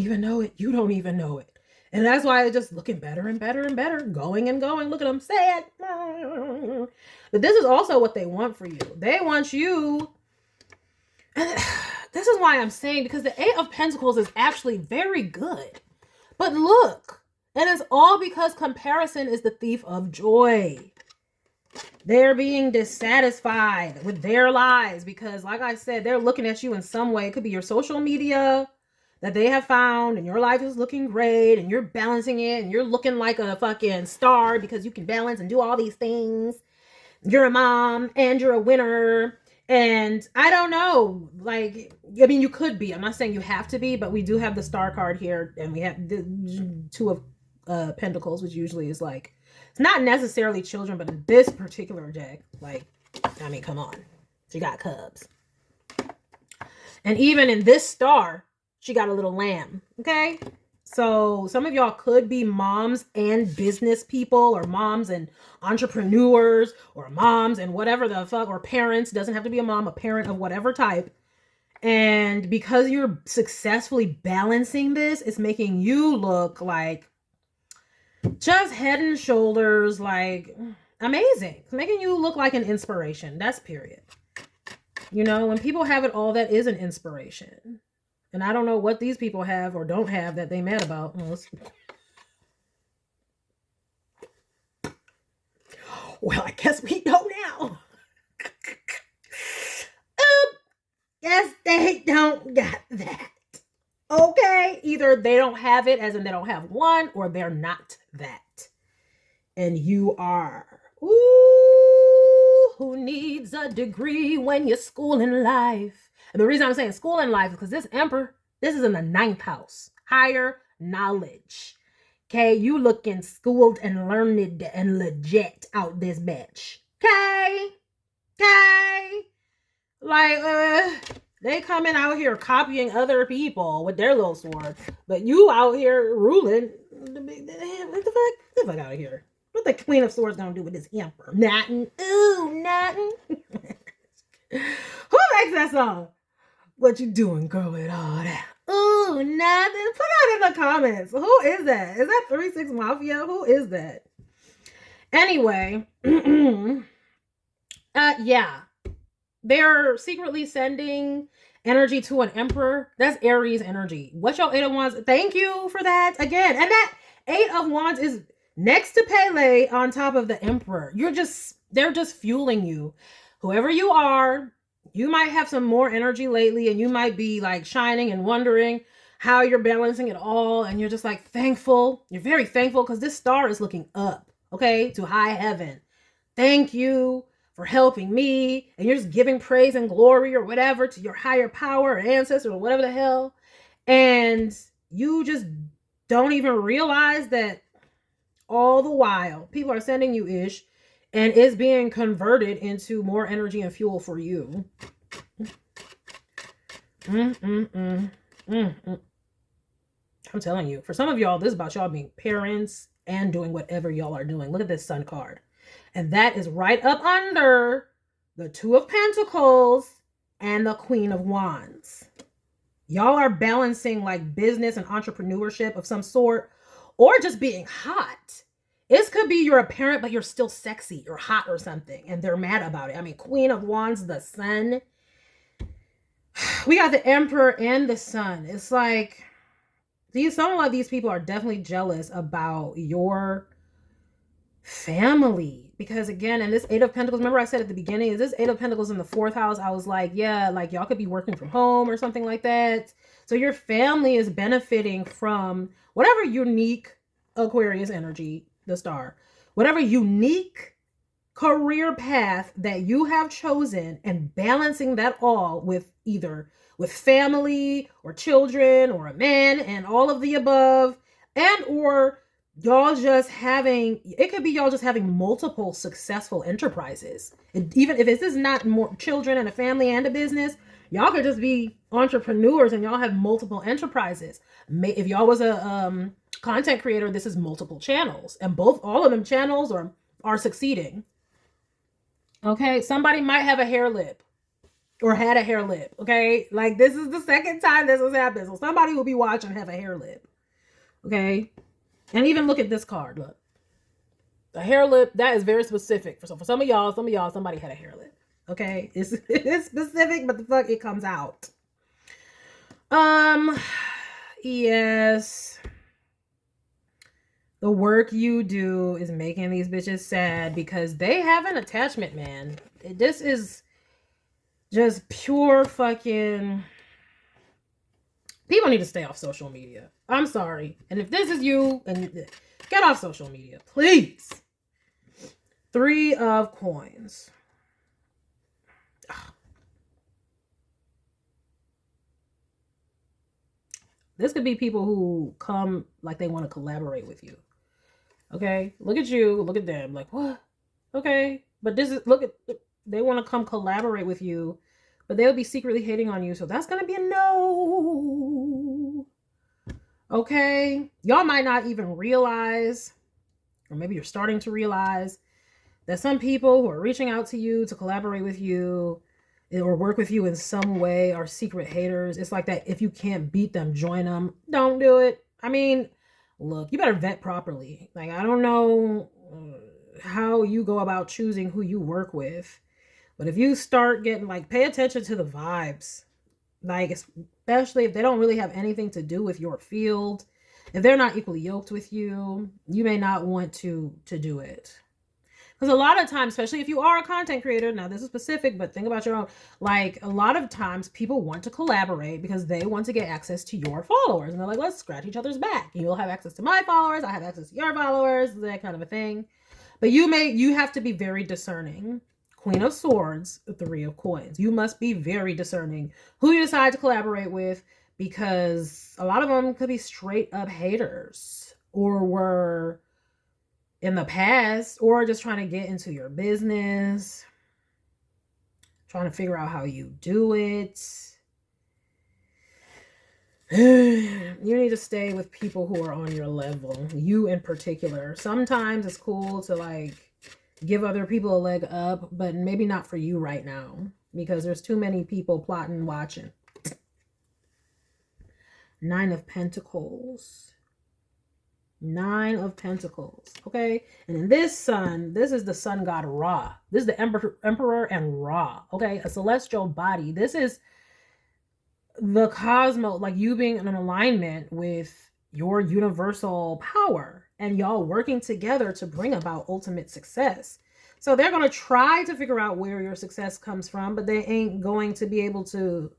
even know it. You don't even know it. And that's why it's just looking better and better and better, going and going. Look at them, say it. But this is also what they want for you. They want you. And this is why I'm saying, because the Eight of Pentacles is actually very good. But look, and it's all because comparison is the thief of joy. They're being dissatisfied with their lives because, like I said, they're looking at you in some way. It could be your social media that they have found, and your life is looking great, and you're balancing it, and you're looking like a fucking star because you can balance and do all these things. You're a mom, and you're a winner, and I don't know, like, I mean, you could be. I'm not saying you have to be, but we do have the star card here, and we have the Two of Pentacles, which usually is like, it's not necessarily children, but in this particular deck, like, I mean, come on. She got cubs. And even in this star, she got a little lamb, okay? So some of y'all could be moms and business people, or moms and entrepreneurs, or moms and whatever the fuck, or parents. Doesn't have to be a mom, a parent of whatever type. And because you're successfully balancing this, it's making you look like just head and shoulders, like amazing. It's making you look like an inspiration. That's period. You know, when people have it all, that is an inspiration. And I don't know what these people have or don't have that they mad about. Well, I guess we know now. Yes, they don't got that. Okay? Either they don't have it, as in they don't have one, or they're not that. And you are. Ooh, who needs a degree when you're schooling life? And the reason I'm saying school in life is because this Emperor, this is in the 9th house. Higher knowledge. Okay? You looking schooled and learned and legit out this bitch. Okay? Okay? Like, they coming out here copying other people with their little sword. But you out here ruling. What the fuck? Get the fuck out of here. What the Queen of Swords gonna do with this Emperor? Nothing. Ooh, nothing. Who makes that song? What you doing, girl, with all that? Ooh, nothing. Put that in the comments. Who is that? Is that 3-6 Mafia? Who is that? Anyway, yeah. They're secretly sending energy to an Emperor. That's Aries energy. What your Eight of Wands? Thank you for that again. And that Eight of Wands is next to Pele on top of the Emperor. They're just fueling you. Whoever you are, you might have some more energy lately, and you might be like shining and wondering how you're balancing it all. And you're just like thankful. You're very thankful because this star is looking up, okay, to high heaven. Thank you for helping me. And you're just giving praise and glory or whatever to your higher power or ancestor or whatever the hell. And you just don't even realize that all the while people are sending you ish, and it's being converted into more energy and fuel for you. I'm telling you, for some of y'all, this is about y'all being parents and doing whatever y'all are doing. Look at this Sun card. And that is right up under the Two of Pentacles and the Queen of Wands. Y'all are balancing like business and entrepreneurship of some sort or just being hot. This could be you're a parent, but you're still sexy or hot or something, and they're mad about it. I mean, Queen of Wands, the Sun. We got the Emperor and the Sun. It's like some of these people are definitely jealous about your family, because again, in this Eight of Pentacles, remember I said at the beginning, is this Eight of Pentacles in the 4th house? I was like, yeah, like y'all could be working from home or something like that. So your family is benefiting from whatever unique Aquarius energy, the star, whatever unique career path that you have chosen, and balancing that all with either with family or children or a man and all of the above, and or y'all just having, it could be y'all just having multiple successful enterprises. Even if this is not more children and a family and a business, y'all could just be entrepreneurs and y'all have multiple enterprises. If y'all was a content creator, this is multiple channels, and all of them channels are succeeding. Okay, somebody might have a hair lip or had a hair lip. Okay, like this is the second time this has happened. So somebody will be watching have a hair lip. Okay, and even look at this card. Look, the hair lip, that is very specific. For some of y'all, somebody had a hair lip. Okay, it's specific, but the fuck, it comes out. Yes. The work you do is making these bitches sad because they have an attachment, man. This is just pure fucking... People need to stay off social media. I'm sorry. And if this is you, and get off social media, please. 3 of Coins. This could be people who come like they want to collaborate with you. Okay, look at you, look at them, like, what? Okay, but this is, look at, they want to come collaborate with you, but they'll be secretly hating on you, so that's going to be a no. Okay, y'all might not even realize, or maybe you're starting to realize, that some people who are reaching out to you to collaborate with you or work with you in some way are secret haters. It's like that, if you can't beat them, join them. Don't do it. I mean, look, you better vet properly. Like, I don't know how you go about choosing who you work with, but if you start getting, like, pay attention to the vibes, like, especially if they don't really have anything to do with your field, if they're not equally yoked with you, you may not want to do it. Because a lot of times, especially if you are a content creator, now this is specific, but think about your own. Like, a lot of times people want to collaborate because they want to get access to your followers. And they're like, let's scratch each other's back. You'll have access to my followers. I have access to your followers, that kind of a thing. But you have to be very discerning. Queen of Swords, 3 of Coins. You must be very discerning who you decide to collaborate with, because a lot of them could be straight up haters, or were in the past, or just trying to get into your business, trying to figure out how you do it. You need to stay with people who are on your level, you in particular. Sometimes it's cool to, like, give other people a leg up, but maybe not for you right now, because there's too many people plotting, watching. 9 of Pentacles. 9 of Pentacles. Okay, and in this sun, this is the sun god Ra. This is the emperor and Ra. Okay, a celestial body. This is the cosmos, like you being in an alignment with your universal power, and y'all working together to bring about ultimate success. So they're going to try to figure out where your success comes from, but they ain't going to be able to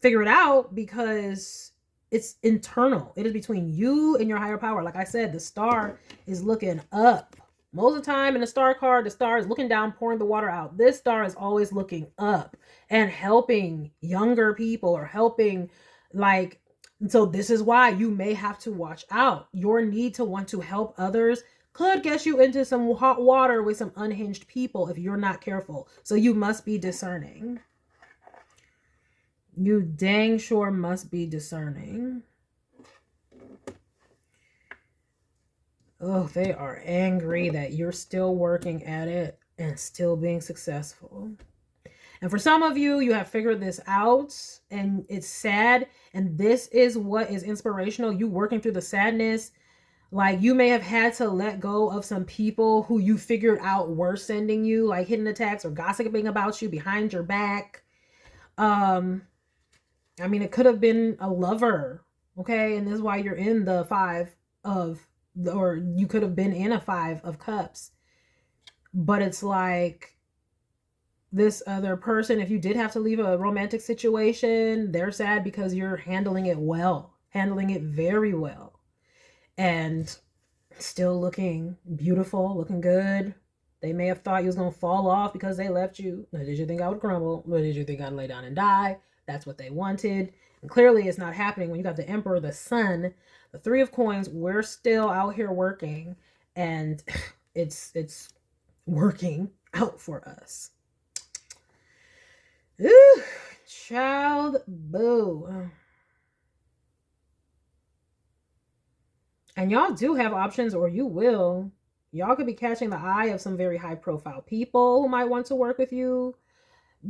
figure it out because it's internal. It is between you and your higher power. Like I said, the star is looking up. Most of the time in the star card, the star is looking down, pouring the water out. This star is always looking up and helping younger people, or helping, like, so this is why you may have to watch out. Your need to want to help others could get you into some hot water with some unhinged people if you're not careful. So you must be discerning. You dang sure must be discerning. Oh, they are angry that you're still working at it and still being successful. And for some of you, you have figured this out and it's sad. And this is what is inspirational. You working through the sadness Like you may have had to let go of some people who you figured out were sending you like hidden attacks or gossiping about you behind your back. I mean, it could have been a lover, okay? And this is why you're in the five of, or you could have been in a 5 of cups. But it's like this other person, if you did have to leave a romantic situation, they're sad because you're handling it well, handling it very well. And still looking beautiful, looking good. They may have thought you was going to fall off because they left you. Or did you think I would crumble? Or did you think I'd lay down and die? That's what they wanted. And clearly it's not happening when you got the Emperor, the Sun, the 3 of Coins. We're still out here working, and it's working out for us. Ooh, child, boo. And y'all do have options, or you will. Y'all could be catching the eye of some very high profile people who might want to work with you.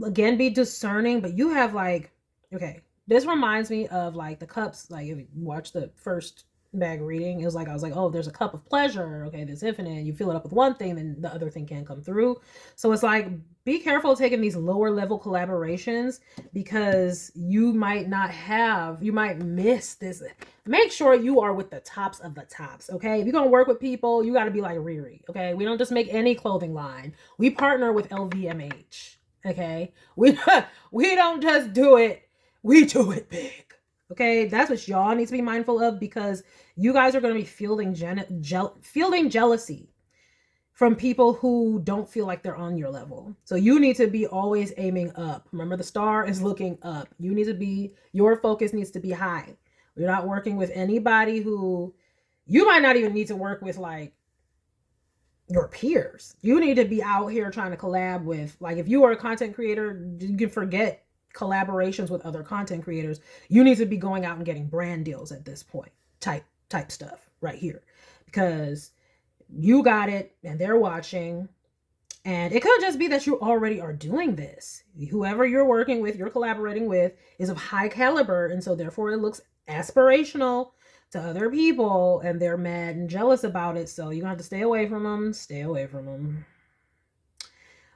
Again, be discerning, but you have like, okay, this reminds me of like the cups. Like if you watch the first bag reading, it was like, I was like, oh, there's a cup of pleasure. Okay, there's infinite. You fill it up with one thing, then the other thing can't come through. So it's like, be careful taking these lower level collaborations because you might not have, you might miss this. Make sure you are with the tops of the tops, okay? If you're gonna work with people, you gotta be like Riri, okay? We don't just make any clothing line. We partner with LVMH, okay? We don't just do it, we do it big. Okay, that's what y'all need to be mindful of, because you guys are going to be fielding jealousy from people who don't feel like they're on your level. So you need to be always aiming up. Remember, the star is looking up. You need to be, your focus needs to be high. You're not working with anybody who, you might not even need to work with like your peers. You need to be out here trying to collab with, like if you are a content creator, you can forget collaborations with other content creators. You need to be going out and getting brand deals at this point, type stuff right here, because you got it and they're watching. And it could just be that you already are doing this. Whoever you're working with, you're collaborating with, is of high caliber, and so therefore it looks aspirational to other people, and they're mad and jealous about it. So you're gonna have to stay away from them.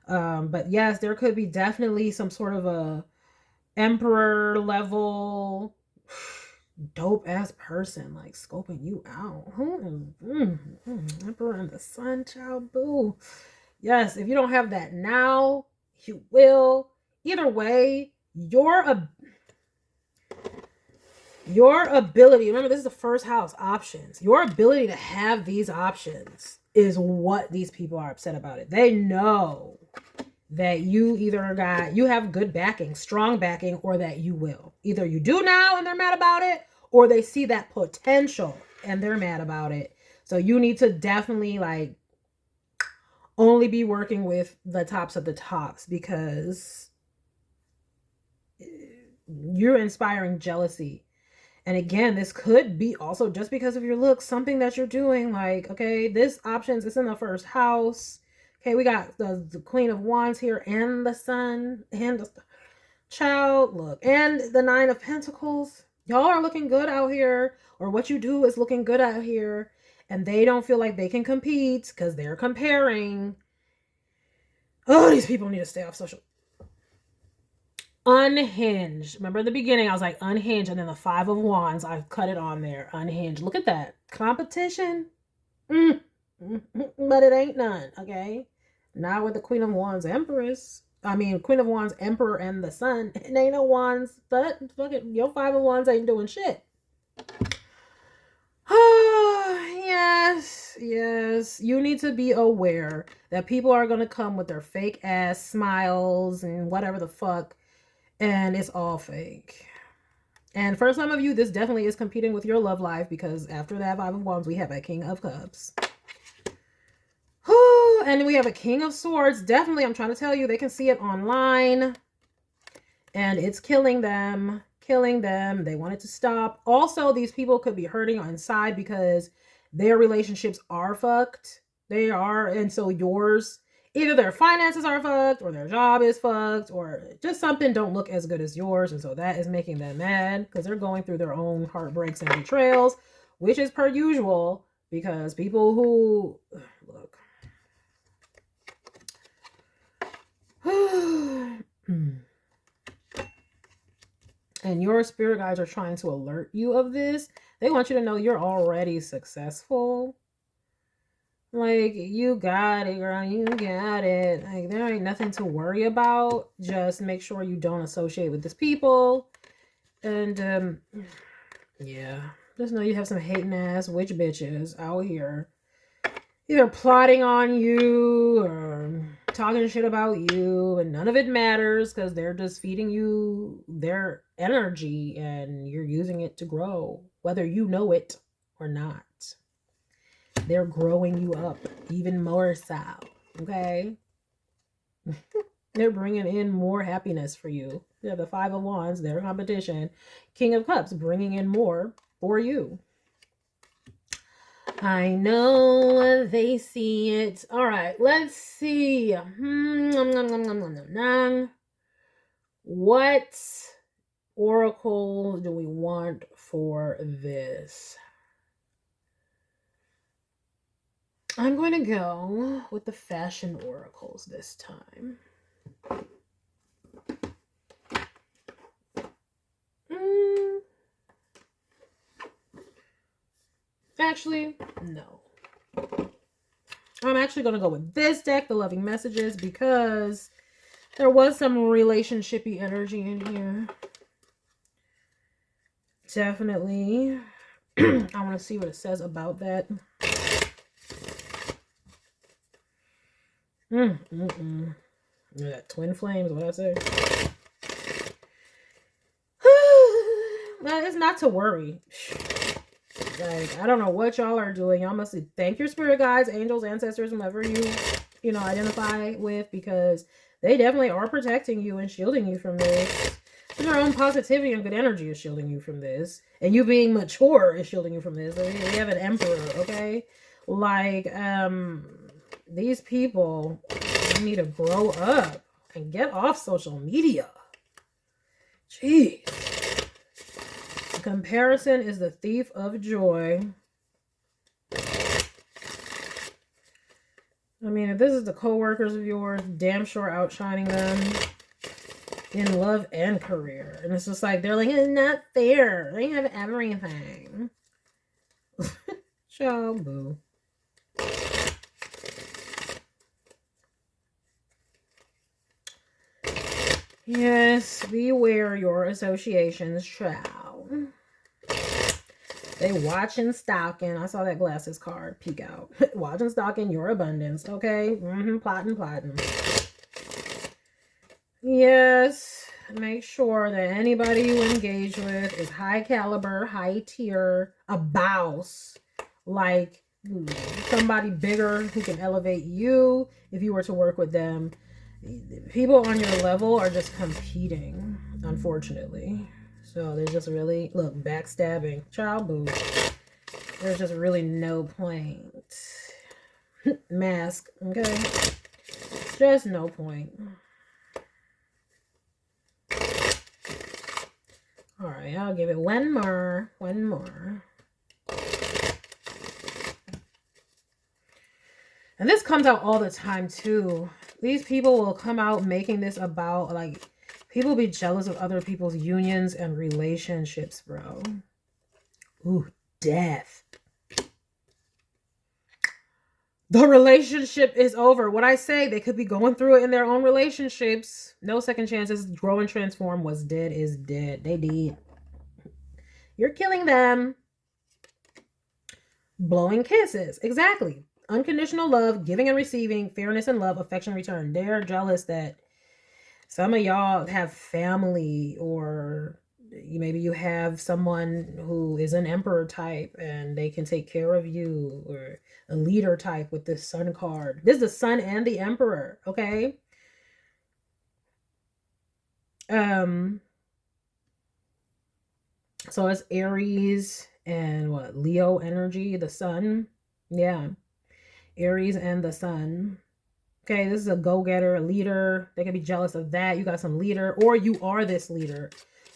But yes, there could be definitely some sort of a emperor level dope ass person like scoping you out. Emperor and the Sun, child, boo. Yes, if you don't have that now, you will. Either way, your ability, remember this is the first house, options. Your ability to have these options is what these people are upset about it. They know that you you have good backing, strong backing, or that you will. Either you do now and they're mad about it, or they see that potential and they're mad about it. So you need to definitely like only be working with the tops of the tops, because you're inspiring jealousy. And again, this could be also just because of your looks, something that you're doing. Like, okay, this options is in the first house. Okay, we got the Queen of Wands here and the Sun and the child, look, and the 9 of Pentacles. Y'all are looking good out here, or what you do is looking good out here, and they don't feel like they can compete because they're comparing. Oh, these people need to stay off social. Unhinged. Remember in the beginning, I was like unhinged, and then the 5 of Wands, I've cut it on there. Unhinged. Look at that. Competition. But it ain't none, okay? Not with the Queen of Wands Empress. I mean, Queen of Wands Emperor and the Sun. It ain't no wands, but fuck it, your 5 of Wands ain't doing shit. Oh, yes. You need to be aware that people are going to come with their fake ass smiles and whatever the fuck, and it's all fake. And for some of you, this definitely is competing with your love life, because after that 5 of Wands, we have a King of Cups. And we have a King of Swords. Definitely, I'm trying to tell you, they can see it online. And it's killing them. They want it to stop. Also, these people could be hurting inside because their relationships are fucked. They are. And so yours, either their finances are fucked, or their job is fucked, or just something don't look as good as yours. And so that is making them mad because they're going through their own heartbreaks and betrayals, which is per usual. Because people who, look. And your spirit guides are trying to alert you of this. They want you to know you're already successful. Like, you got it, girl. You got it. Like, there ain't nothing to worry about. Just make sure you don't associate with these people. And, yeah. Just know you have some hating ass witch bitches out here. Either plotting on you or talking shit about you. And none of it matters because they're just feeding you their energy. And you're using it to grow. Whether you know it or not. They're growing you up even more so, okay? They're bringing in more happiness for you. You have the Five of Wands, their competition. King of Cups, bringing in more for you. I know they see it. All right, let's see. What oracle do we want for this? I'm going to go with the fashion oracles this time. Actually, no. I'm actually going to go with this deck, the Loving Messages, because there was some relationshipy energy in here. Definitely. I want to see what it says about that. That twin flames, what I say. It's not to worry. Like, I don't know what y'all are doing. Y'all must thank your spirit guides, angels, ancestors, whomever you know, identify with, because they definitely are protecting you and shielding you from this. Your own positivity and good energy is shielding you from this. And you being mature is shielding you from this. I mean, we have an emperor, okay? Like, these people need to grow up and get off social media. Jeez. Comparison is the thief of joy. I mean, if this is the co-workers of yours, damn sure outshining them in love and career. And it's just like, they're like, it's not fair. They have everything. Ciao, boo. Yes, beware your associations, child. They watching, stalking. I saw that glasses card peek out. Watching, stalking your abundance, okay? Plotting. Yes, make sure that anybody you engage with is high caliber, high tier, a boss. Like somebody bigger who can elevate you if you were to work with them. People on your level are just competing, unfortunately. So there's just really, look, backstabbing, child boo. There's just really no point. Mask, okay? Just no point. All right, I'll give it one more. And this comes out all the time too. These people will come out making this about, like, people be jealous of other people's unions and relationships, bro. Ooh, death. The relationship is over. What I say, they could be going through it in their own relationships. No second chances. Grow and transform. What's dead is dead. They did. You're killing them. Blowing kisses. Exactly. Unconditional love, giving and receiving, fairness and love, affection return. They're jealous that some of y'all have family, or maybe you have someone who is an emperor type and they can take care of you, or a leader type with this sun card. This is the sun and the emperor, okay? So it's Aries and what? Leo energy, the sun. Yeah. Aries and the sun. Okay, this is a go-getter, a leader. They can be jealous of that. You got some leader, or you are this leader.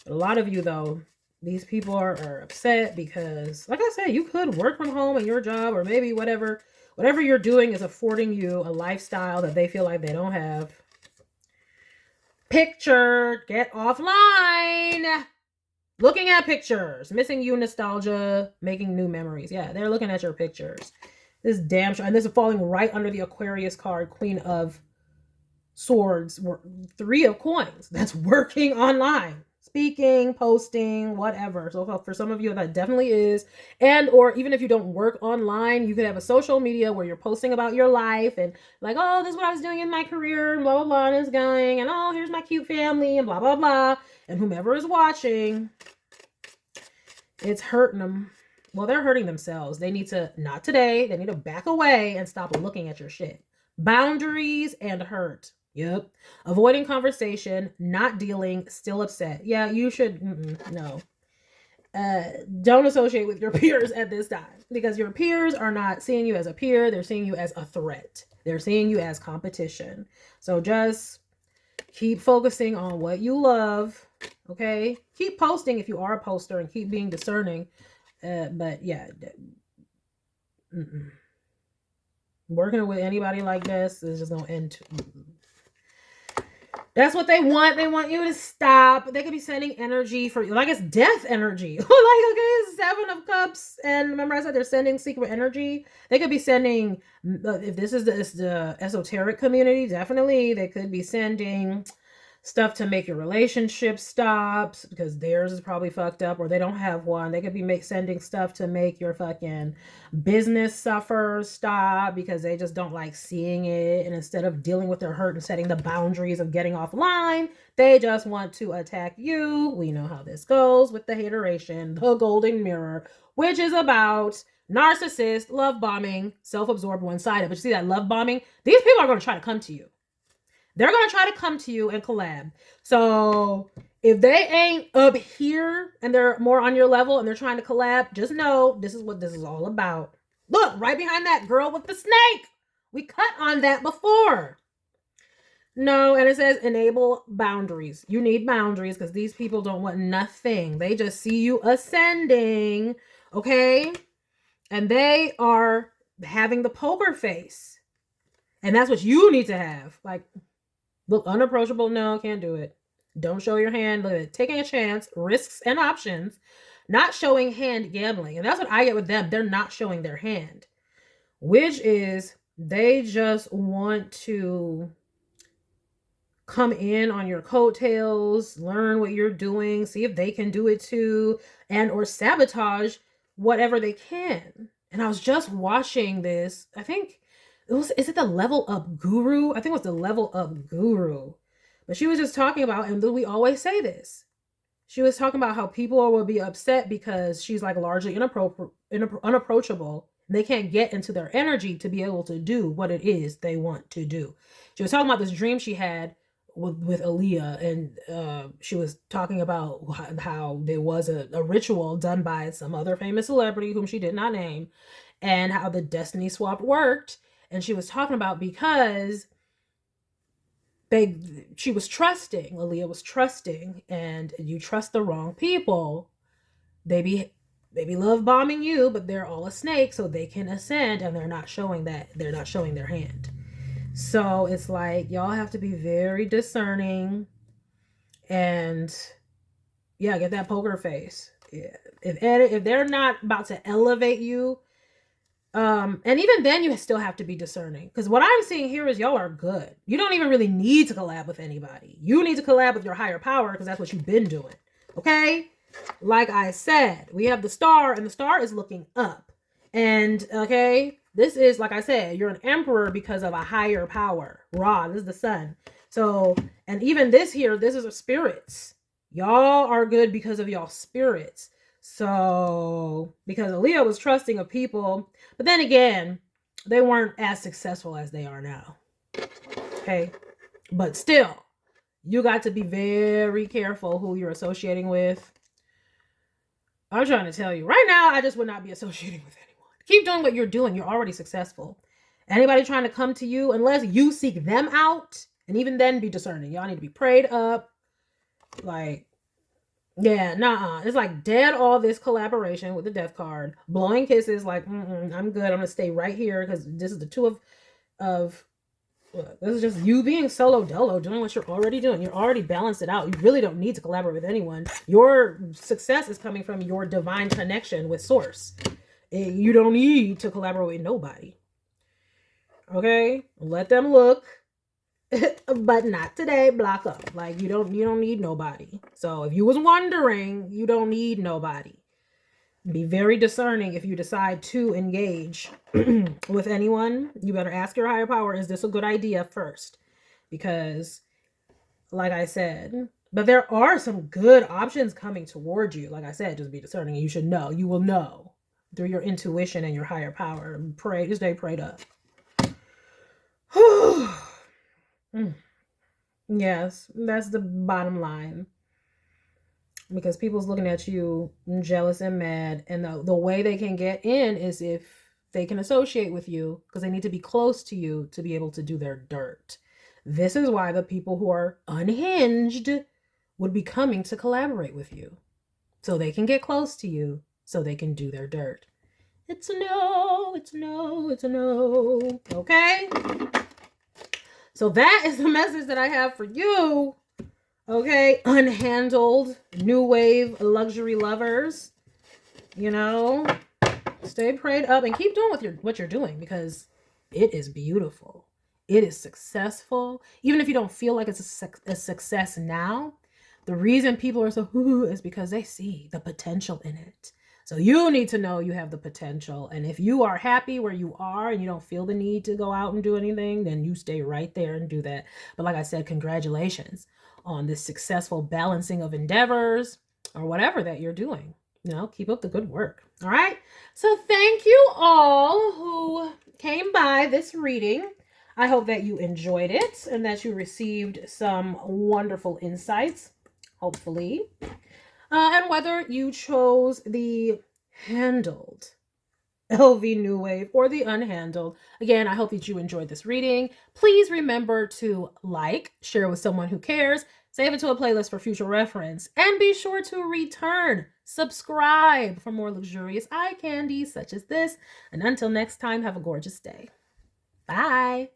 But a lot of you, though, These people are upset because, like I said, you could work from home at your job, or maybe whatever you're doing is affording you a lifestyle that they feel like they don't have. Picture, get offline. Looking at pictures, missing you nostalgia, making new memories. Yeah, they're looking at your pictures. This damn sure, and this is falling right under the Aquarius card, Queen of Swords, 3 of Coins. That's working online, speaking, posting, whatever. So for some of you, that definitely is. And or even if you don't work online, you could have a social media where you're posting about your life and like, oh, this is what I was doing in my career, and blah blah blah, and it's going, and oh, here's my cute family, and blah blah blah. And whomever is watching, it's hurting them. Well, they're hurting themselves. They need to, not today, they need to back away and stop looking at your shit. Boundaries and hurt. Yep. Avoiding conversation, not dealing, still upset. Yeah, you should, no. Don't associate with your peers at this time, because your peers are not seeing you as a peer. They're seeing you as a threat. They're seeing you as competition. So just keep focusing on what you love. Okay. Keep posting if you are a poster, and keep being discerning. But yeah, working with anybody like this is just gonna end. That's what they want. They want you to stop. They could be sending energy for you, like it's death energy. Like, okay, 7 of Cups, and remember I said they're sending secret energy. They could be sending, if this is the esoteric community, definitely they could be sending stuff to make your relationship stop, because theirs is probably fucked up, or they don't have one. They could be sending stuff to make your fucking business suffer, stop, because they just don't like seeing it. And instead of dealing with their hurt and setting the boundaries of getting offline, they just want to attack you. We know how this goes with the hateration, the golden mirror, which is about narcissist, love bombing, self-absorbed, one-sided. But you see that love bombing? These people are going to try to come to you. They're going to try to come to you and collab. So if they ain't up here and they're more on your level and they're trying to collab, just know this is what this is all about. Look, right behind that girl with the snake. We cut on that before. No, and it says enable boundaries. You need boundaries because these people don't want nothing. They just see you ascending, okay? And they are having the poker face. And that's what you need to have. Like, look unapproachable. No, can't do it. Don't show your hand. Look at it. Taking a chance, risks and options, not showing hand gambling. And that's what I get with them. They're not showing their hand, which is they just want to come in on your coattails, learn what you're doing, see if they can do it too, and or sabotage whatever they can. And I was just watching this. I think is it the Level Up Guru? I think it was the Level Up Guru. But she was just talking about, and we always say this, she was talking about how people will be upset because she's like largely unapproachable. And they can't get into their energy to be able to do what it is they want to do. She was talking about this dream she had with Aaliyah, and she was talking about how there was a ritual done by some other famous celebrity whom she did not name, and how the destiny swap worked. And she was talking about because she was trusting, Aaliyah was trusting, and you trust the wrong people, they be love bombing you, but they're all a snake, so they can ascend, and they're not showing their hand. So it's like y'all have to be very discerning, and yeah, get that poker face. Yeah. If they're not about to elevate you, and even then you still have to be discerning, because what I'm seeing here is y'all are good. You don't even really need to collab with anybody. You need to collab with your higher power, because that's what you've been doing. Okay? Like I said, we have the star, and the star is looking up. And okay, this is, like I said, you're an emperor because of a higher power. Ra, this is the sun. So, and even this here, this is a spirits. Y'all are good because of y'all spirits. So, because Aaliyah was trusting of people, but then again, they weren't as successful as they are now. Okay? But still, you got to be very careful who you're associating with. I'm trying to tell you, right now, I just would not be associating with anyone. Keep doing what you're doing. You're already successful. Anybody trying to come to you, unless you seek them out, and even then be discerning. Y'all need to be prayed up. Like, Yeah, nah. It's like dead all this collaboration with the death card. Blowing kisses like, I'm good. I'm gonna stay right here because this is the two of this is just you being solo dolo, doing what you're already doing. You're already balanced it out. You really don't need to collaborate with anyone. Your success is coming from your divine connection with source. You don't need to collaborate with nobody. Okay? Let them look. But not today. Block up. Like you don't need nobody. So if you was wondering, you don't need nobody. Be very discerning if you decide to engage with anyone. You better ask your higher power, is this a good idea first? Because like I said, but there are some good options coming towards you. Like I said, just be discerning. You should know. You will know through your intuition and your higher power. Pray, just stay prayed up. Yes, that's the bottom line. Because people's looking at you jealous and mad, and the way they can get in is if they can associate with you, because they need to be close to you to be able to do their dirt. This is why the people who are unhinged would be coming to collaborate with you, so they can get close to you, so they can do their dirt. It's a no, it's a no, it's a no. Okay? So that is the message that I have for you. Okay, unhandled, new wave luxury lovers, you know, stay prayed up and keep doing what you're doing, because it is beautiful. It is successful. Even if you don't feel like it's a success now, the reason people are so is because they see the potential in it. So you need to know you have the potential. And if you are happy where you are and you don't feel the need to go out and do anything, then you stay right there and do that. But like I said, congratulations on this successful balancing of endeavors or whatever that you're doing. You know, keep up the good work. All right. So thank you all who came by this reading. I hope that you enjoyed it and that you received some wonderful insights, hopefully. And whether you chose the handled LV New Wave or the unhandled, again, I hope that you enjoyed this reading. Please remember to like, share with someone who cares, save it to a playlist for future reference, and be sure to return, subscribe for more luxurious eye candy such as this. And until next time, have a gorgeous day. Bye.